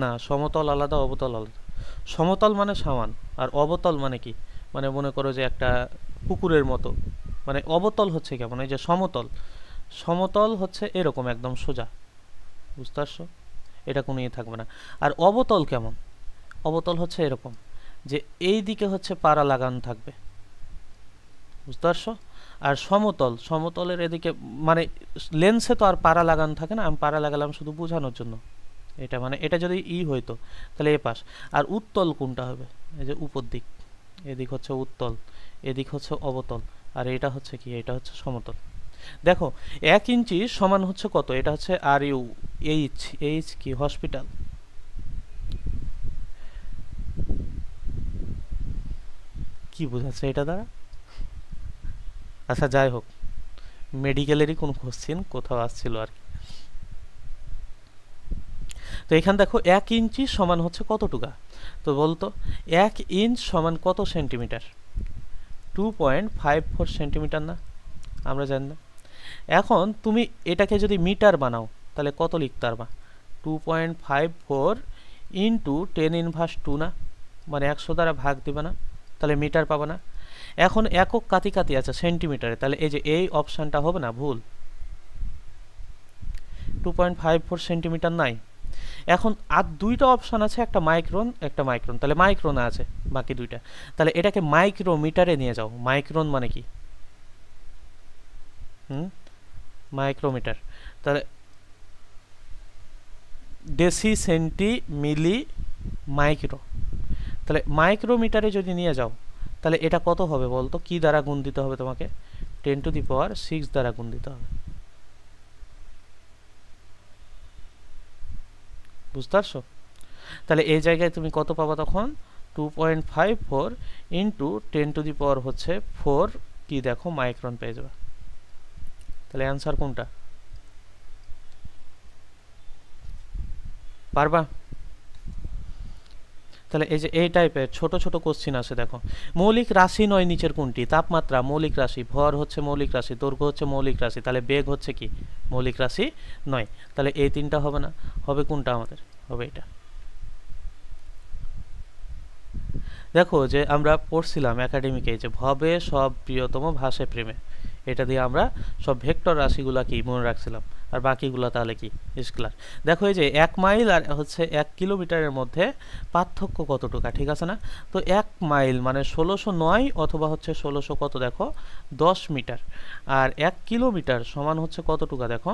না, সমতল আলাদা, অবতল আলাদা। সমতল মানে সমান, আর অবতল মানে কি, মানে মনে করো যে একটা পুকুরের মতো, মানে অবতল হচ্ছে কেমন, এই যে সমতল, সমতল হচ্ছে এরকম একদম সোজা, বুঝতে পারছো, এটা কোনো ইয়ে থাকবে না। আর অবতল কেমন, অবতল হচ্ছে এরকম যে এই দিকে হচ্ছে পাড়া লাগানো থাকবে, বুঝতে পারছো। আর সমতল, সমতলের এদিকে মানে লেন্সে তো আর পাড়া লাগানো থাকে না, আমি পাড়া লাগালাম শুধু বোঝানোর জন্য, এটা মানে এটা যদি ই হইতো তাহলে এ পাশ। আর উত্তল কোনটা হবে, এই যে উপর দিক, এদিক হচ্ছে উত্তল, এদিক হচ্ছে অবতল, আর এটা হচ্ছে কি, এটা হচ্ছে সমতল। দেখো 1 ইঞ্চি সমান হচ্ছে কত, এটা হচ্ছে আর ইউ এইচ, এইচ কি হসপিটাল, কি বোঝাচ্ছে এটা দ্বারা, আচ্ছা যাই হোক, মেডিকেলেরই কোন কোশ্চেন কোথাও আসছিল আর কি। তো এখানে দেখো 1 ইঞ্চি সমান হচ্ছে কতটুকা, তো বলতো 1 ইঞ্চ সমান কত সেন্টিমিটার, 2.54 সেন্টিমিটার না, আমরা জানি না। এখন তুমি এটাকে যদি মিটার বানাও তাহলে কত লিখতে পারবা, 2.54 ইন্টু 10⁻², না মানে 100 দ্বারা ভাগ দিবে না, তাহলে মিটার পাবা না। এখন একক কাতি কাতি আছে সেন্টিমিটারে, তাহলে এই যে এই অপশানটা হবে না, ভুল, 2.54 সেন্টিমিটার নাই। এখন আর দুইটা অপশান আছে, একটা মাইক্রন একটা মাইক্রন, তাহলে মাইক্রোনে আছে বাকি দুইটা, তাহলে এটাকে মাইক্রোমিটারে নিয়ে যাও। মাইক্রন মানে কি, মাইক্রোমিটার, তাহলে ডেসি সেন্টি মিলি মাইক্রো, তাহলে মাইক্রোমিটারে যদি নিয়ে যাও তাহলে এটা কত হবে বলতো, কি দ্বারা গুণ দিতে হবে তোমাকে, 10⁶ দ্বারা গুণ দিতে হবে, বুঝতে পারছো। তাহলে এই জায়গায় তুমি কত পাবা তখন, 2.54 ইন্টু 10⁻⁴ হচ্ছে 4 কি দেখো মাইক্রন পেয়ে যাবে। তাহলে অ্যান্সার কোনটা, পারবা। তাহলে এই যে এই টাইপের ছোট ছোট কোশ্চিন আছে, দেখো মৌলিক রাশি নয় নিচের কোনটি, তাপমাত্রা মৌলিক রাশি, ভর হচ্ছে মৌলিক রাশি, দৈর্ঘ্য হচ্ছে মৌলিক রাশি, তাহলে বেগ হচ্ছে কি মৌলিক রাশি নয়, তাহলে এই তিনটা হবে না, হবে কোনটা আমাদের, হবে এটা। দেখো যে আমরা পড়ছিলাম একাডেমিকে যে ভবে সব প্রিয়তম ভাসে প্রেমে, এটা দিয়ে আমরা সব ভেক্টর রাশিগুলা কি মনে রাখছিলাম, আর বাকিগুলো তাহলে কি স্কেলার। দেখো এই যে 1 মাইল আর হচ্ছে 1 কিলোমিটারের মধ্যে পার্থক্য কতটুকু, ঠিক আছে না। তো 1 মাইল মানে 1609 অথবা হচ্ছে 1600 কত দেখো 10 মিটার, আর 1 কিলোমিটার সমান হচ্ছে কতটুকু দেখো,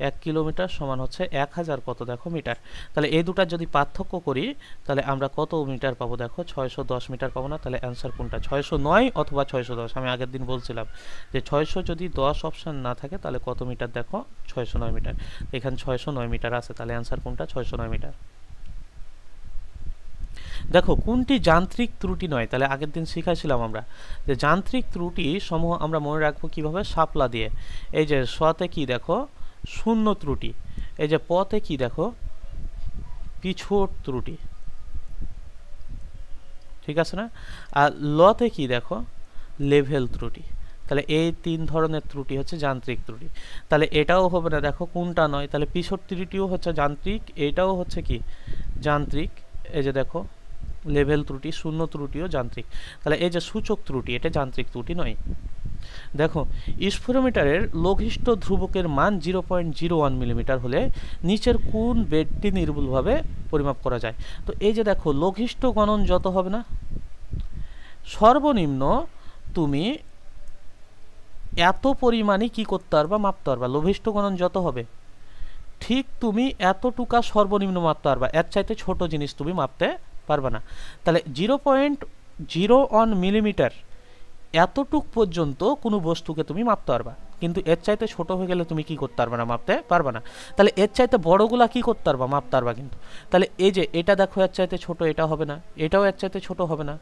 1 কিলোমিটার সমান হচ্ছে 1000 কত দেখো মিটার। তাহলে এই দুটার যদি পার্থক্য করি তাহলে আমরা কত মিটার পাবো দেখো, 610 মিটার পাবো না। তাহলে অ্যান্সার কোনটা, 609 অথবা 610, আমি আগের দিন বলছিলাম যে 600 যদি 10 অপশান না থাকে তাহলে কত মিটার দেখো, 609 মিটার। এখানে 609 মিটার আছে, তাহলে অ্যান্সার কোনটা, 609 মিটার। দেখো কোনটি যান্ত্রিক ত্রুটি নয়, তাহলে আগের দিন শিখাইছিলাম আমরা যে যান্ত্রিক ত্রুটি সমূহ আমরা মনে রাখবো কিভাবে, শাপলা দিয়ে। এই যে সতে কি দেখো শূন্য ত্রুটি, এই যে পথে কি দেখো পিছুট ত্রুটি, ঠিক আছে না। আর লতে কি দেখো লেভেল ত্রুটি। তাহলে এই 3 ধরনের ত্রুটি হচ্ছে যান্ত্রিক ত্রুটি। তাহলে এটাও হবে না, দেখো কোনটা নয়, তাহলে পিছট ত্রুটিও হচ্ছে যান্ত্রিক, এটাও হচ্ছে কি যান্ত্রিক। এই যে দেখো লেভেল ত্রুটি, শূন্য ত্রুটিও যান্ত্রিক। তাহলে এই যে সূচক ত্রুটি এটা যান্ত্রিক ত্রুটি নয়। দেখো স্পিরোমিটারের লঘিষ্ঠ ধ্রুবকের মান 0.01 মিলিমিটার হলে নিচের কোন বেডটি নির্ভুলভাবে পরিমাপ করা যায়। তো এই যে দেখো লঘিষ্ঠ গণন যত হবে না, সর্বনিম্ন তুমি এত পরিমাণে কি করতে পারবা, মাপতে পারবা। লঘিষ্ঠ গণন যত হবে ঠিক তুমি এতটুকা সর্বনিম্ন মাপতে পারবা, এর চাইতে ছোট জিনিস তুমি মাপতে পারবা না। তাহলে 0.01 মিলিমিটার এতটুক পর্যন্ত কোনো বস্তুকে তুমি মাপতে পারবা, কিন্তু এর চাইতে ছোট হয়ে গেলে তুমি কি করতে পারবে না, মাপতে পারবা না। তাহলে এর চাইতে বড়গুলা কি করতে পারবা, মাপতে পারবা কিন্তু। তাহলে এই যে এটা দেখো এর চাইতে ছোট, এটা হবে না, এটাও এর চাইতে ছোট হবে না,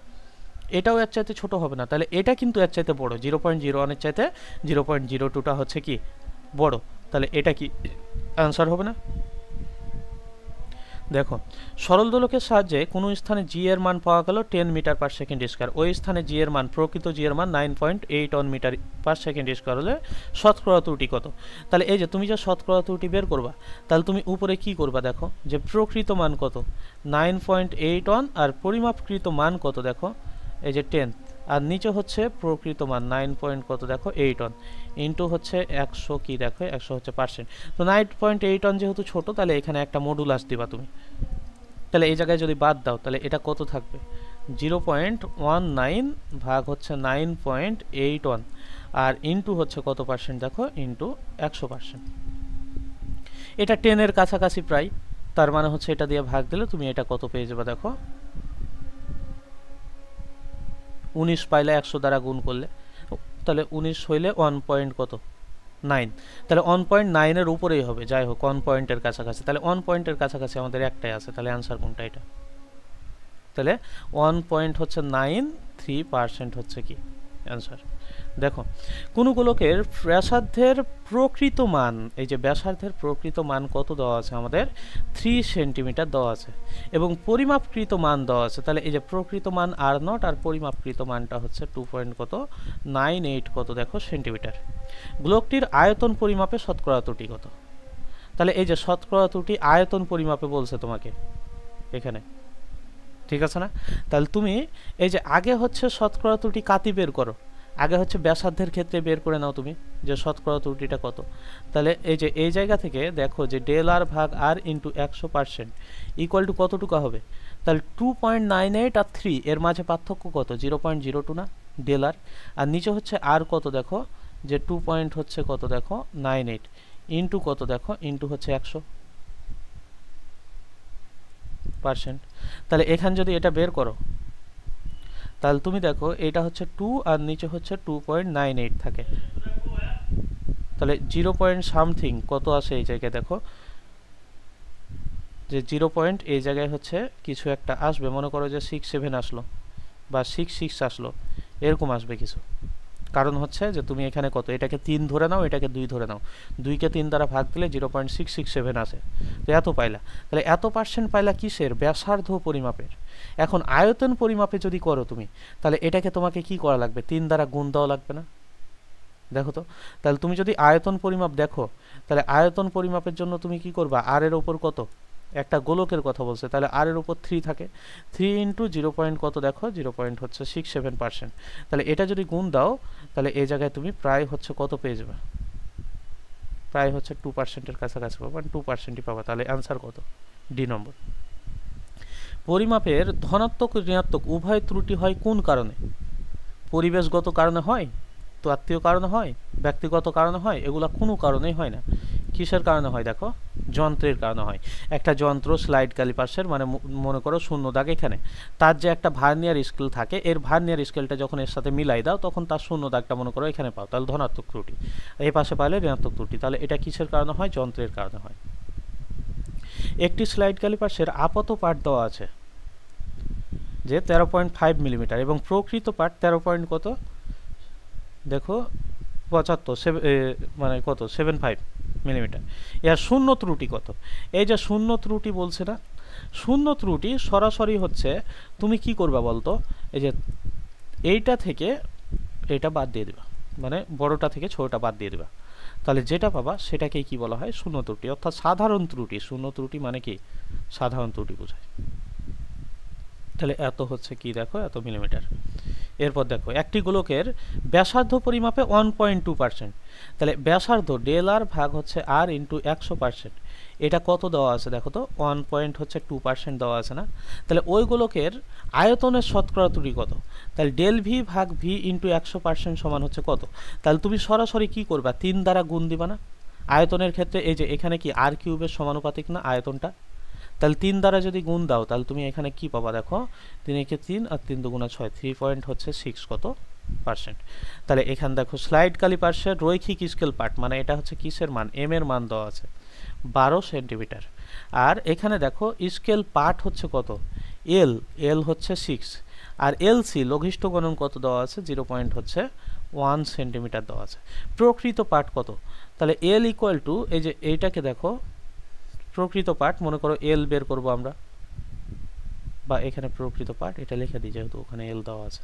এটাও এর চাইতে ছোট হবে না, তাহলে এটা কিন্তু এর চাইতে বড়, 0.01 এর চাইতে 0.02টা হচ্ছে কি বড়, তাহলে এটা কি অ্যান্সার হবে না। দেখো সরল দোলকের সাহায্যে কোনো স্থানে জি এর মান পাওয়া গেল 10 মিটার পার সেকেন্ড স্কয়ার, ওই স্থানে জি এর মান প্রকৃত জি এর মান 9.81 মিটার পার সেকেন্ড স্কয়ার হলে শতকরা ত্রুটি কত। তাহলে এই যে তুমি যে শতকরা ত্রুটি বের করবা, তাহলে তুমি উপরে কি করবা দেখো যে প্রকৃত মান কত 9.81 আর পরিমাপকৃত মান কত দেখো এই যে 10, আর নিচে হচ্ছে প্রকৃত মান 9 পয়েন্ট কত দেখো 8 অন ইন্টু হচ্ছে 100 কি দেখো 100 হচ্ছে পার্সেন্ট। তো 9.8 অন যেহেতু ছোট, তাহলে এখানে একটা মডুলাস দিবা তুমি। তাহলে এই জায়গায় যদি বাদ দাও তাহলে এটা কত থাকবে 0.19 ভাগ হচ্ছে 9.81 আর ইন্টু হচ্ছে কত পার্সেন্ট দেখো ইন্টু 100%। এটা 10 এর কাছাকাছি প্রায়, তার মানে হচ্ছে এটা দিয়ে ভাগ দিলে তুমি এটা কত পেয়ে যাবে দেখো 19 পাইলে 100 দ্বারা গুণ করলে, তাহলে 19 হইলে 1 পয়েন্ট কত 9, তাহলে 1.9 এর উপরেই হবে। যাই হোক 1 পয়েন্টের কাছাকাছি, তাহলে 1 পয়েন্টের কাছাকাছি আমাদের একটাই আছে, তাহলে আনসার কোনটা এটা? তাহলে 1 পয়েন্ট হচ্ছে 93% হচ্ছে কি অ্যান্সার। দেখো কোন গোলকের ব্যাসার্ধের প্রকৃত মান, এই যে ব্যাসার্ধের প্রকৃত মান কত দেওয়া আছে আমাদের 3 সেন্টিমিটার দেওয়া আছে এবং পরিমাপকৃত মান দেওয়া আছে। তাহলে এই যে প্রকৃত মান r0 আর পরিমাপকৃত মানটা হচ্ছে 2 পয়েন্ট কত 98 কত দেখো সেন্টিমিটার। গোলকটির আয়তন পরিমাপে শতকরা ত্রুটি কত? তাহলে এই যে শতকরা ত্রুটি আয়তন পরিমাপে বলছে তোমাকে এখানে, ঠিক আছে না? তাহলে তুমি এই যে আগে হচ্ছে শতকরা ত্রুটি কাতি বের করো, আগে হচ্ছে ব্যাসার্ধের ক্ষেত্রে বের করে নাও তুমি যে শতকরা ত্রুটিটা কত। তাহলে এই যে এই জায়গা থেকে দেখো যে ডেল আর ভাগ আর ইন্টু 100% ইকুয়াল টু কতটুকু হবে? তাহলে 2.98 আর 3 এর মাঝে পার্থক্য কত 0.02 না ডেল আর, আর নিচে হচ্ছে আর কত দেখো যে 2 পয়েন্ট হচ্ছে কত দেখো 98 ইন্টু কত দেখো ইন্টু হচ্ছে 100%। তাহলে এখানে যদি এটা বের করো তাহলে তুমি দেখো এটা হচ্ছে 2 আর নিচে হচ্ছে 2.98 থাকে, তাহলে 0 পয়েন্ট সামথিং কত আসে এই জায়গায় দেখো যে 0 পয়েন্ট এই জায়গায় হচ্ছে কিছু একটা আসবে, মনে করো যে 67 আসলো বা 66 আসলো, এরকম আসবে কিছু। কারণ হচ্ছে যে তুমি এখানে কত এটাকে 3 ধরে নাও, এটাকে 2 ধরে নাও, 2 কে 3 দ্বারা ভাগ দিলে 0.667 আসে, তো এত পাইলা। তাহলে এত পার্সেন্ট পাইলা কিসের? ব্যাসার্ধ পরিমাপের। এখন আয়তন পরিমাপে যদি করো তুমি তাহলে এটাকে তোমাকে কি করা লাগবে 3 দ্বারা গুণ দেওয়া লাগবে না? দেখো তো, তাহলে তুমি যদি আয়তন পরিমাপ দেখো তাহলে আয়তন পরিমাপের জন্য তুমি কি করবা আর এর উপর কত একটা গোলকের কথা বলছে, তাহলে আর এর উপর 3 থাকে, 3 ইন্টু 0 পয়েন্ট কত দেখো 0 পয়েন্ট হচ্ছে 67%। তাহলে এটা যদি গুণ দাও তাহলে এই জায়গায় তুমি প্রায় হচ্ছে কত পেয়ে যাবে, প্রায় হচ্ছে 2%-এর কাছাকাছি পাবা, 2%ই পাবা। তাহলে অ্যান্সার কত? ডি নম্বর। পরিমাপের ধনাত্মক ঋণাত্মক উভয় ত্রুটি হয় কোন কারণে? পরিবেশগত কারণে হয়, তো আত্মীয় কারণে হয়, ব্যক্তিগত কারণে হয়, এগুলা কোনো কারণেই হয় না। কিসের কারণে হয় দেখো? যন্ত্রের কারণে হয়। একটা যন্ত্র স্লাইড ক্যালিপার্সের মানে মনে করো শূন্য দাগ এখানে, তার যে একটা ভার্নিয়ার স্কেল থাকে, এর ভার্নিয়ার স্কেলটা যখন এর সাথে মিলাই দাও তখন তার শূন্য দাগটা মনে করো এখানে পাও, তাহলে ধনাত্মক ত্রুটি, এই পাশে পাইলে ঋণাত্মক ত্রুটি। তাহলে এটা কিসের কারণে হয়? যন্ত্রের কারণে হয়। একটি স্লাইড ক্যালিপার্সের আপাত পাঠ দেওয়া আছে যে 13.5 মিলিমিটার এবং প্রকৃত পাঠ 13 পয়েন্ট কত দেখো 75 মানে কত 75 মিলিমিটার। এর শূন্য ত্রুটি কত? এই যে শূন্য ত্রুটি বলছে না, শূন্য ত্রুটি সরাসরি হচ্ছে তুমি কি করবা বলতো, এই যে এইটা থেকে এটা বাদ দিয়ে দিবা, মানে বড়টা থেকে ছোটটা বাদ দিয়ে দিবা, তাহলে যেটা পাবা সেটাকেই কি বলা হয়? শূন্য ত্রুটি, অর্থাৎ সাধারণ ত্রুটি। শূন্য ত্রুটি মানে কি? সাধারণ ত্রুটি বোঝায়। তাহলে এত হচ্ছে কি দেখো এত মিলিমিটার। এরপর দেখো একটি গোলকের ব্যাসার্ধ পরিমাপে 1.2%, তাহলে ব্যাসার্ধ ডেল আর ভাগ হচ্ছে আর ইন্টু 100%, এটা কত দেওয়া আছে দেখো তো 1.2% দেওয়া আছে না? তাহলে ওই গোলকের আয়তনের শতকরা ত্রুটি কত? তাহলে ডেল ভি ভাগ ভি ইন্টু 100% সমান হচ্ছে কত? তাহলে তুমি সরাসরি কি করবা 3 দ্বারা গুণ দিবা না? আয়তনের ক্ষেত্রে এই যে এখানে কি আর কিউবের সমানুপাতিক না আয়তনটা, তাহলে 3 দ্বারা যদি গুণ দাও তাহলে তুমি এখানে কি পাবা দেখো 3 একে 3 আর 3 দুগুণা 6, 3 পয়েন্ট হচ্ছে 6 কত পার্সেন্ট। তাহলে এখানে দেখো স্লাইড ক্যালিপার্সের রৈখিক স্কেল পার্ট, মানে এটা হচ্ছে কিসের মান? এম এর মান দেওয়া আছে 12 সেন্টিমিটার, আর এখানে দেখো স্কেল পার্ট হচ্ছে কত এল, এল হচ্ছে 6, আর এলসি লঘিষ্ঠ গণন কত দেওয়া আছে 0 পয়েন্ট হচ্ছে 1 সেন্টিমিটার দেওয়া আছে। প্রকৃত পার্ট কত? তাহলে এল ইকুয়াল টু এই যে এইটাকে দেখো প্রকৃত পার্ট মনে করো এল বের করব আমরা, বা এখানে প্রকৃত পার্ট এটা লিখে দিই যেহেতু ওখানে এল দেওয়া আছে।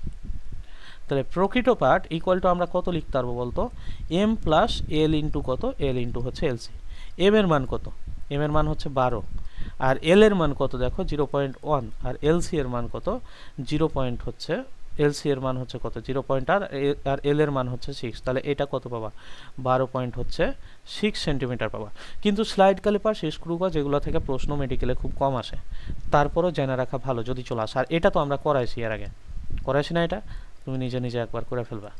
তাহলে প্রকৃত পার্ট ইকুয়াল টু আমরা কত লিখতে পারবো বলতো? এম প্লাস এল ইন্টু কত? এল ইন্টু হচ্ছে এলসি। এম এর মান কত? এম এর মান হচ্ছে 12, আর এল এর মান কত দেখো 0.1, আর এলসি এর মান কত 0 পয়েন্ট হচ্ছে এলসি এর মান হচ্ছে কত 0 পয়েন্ট, আর এল এর মান হচ্ছে 6, তাহলে এটা কত পাবা 12 পয়েন্ট হচ্ছে 6 সেন্টিমিটার পাবা। কিন্তু স্লাইড ক্যালিপার স্ক্রু বা যেগুলো থেকে প্রশ্ন মেডিকেলে খুব কম আসে, তারপরও জেনে রাখা ভালো যদি চলে আসে। আর এটা তো আমরা করাইছি এর আগে, করাইছি না? এটা তুমি নিজে নিজে একবার করে ফেলবা।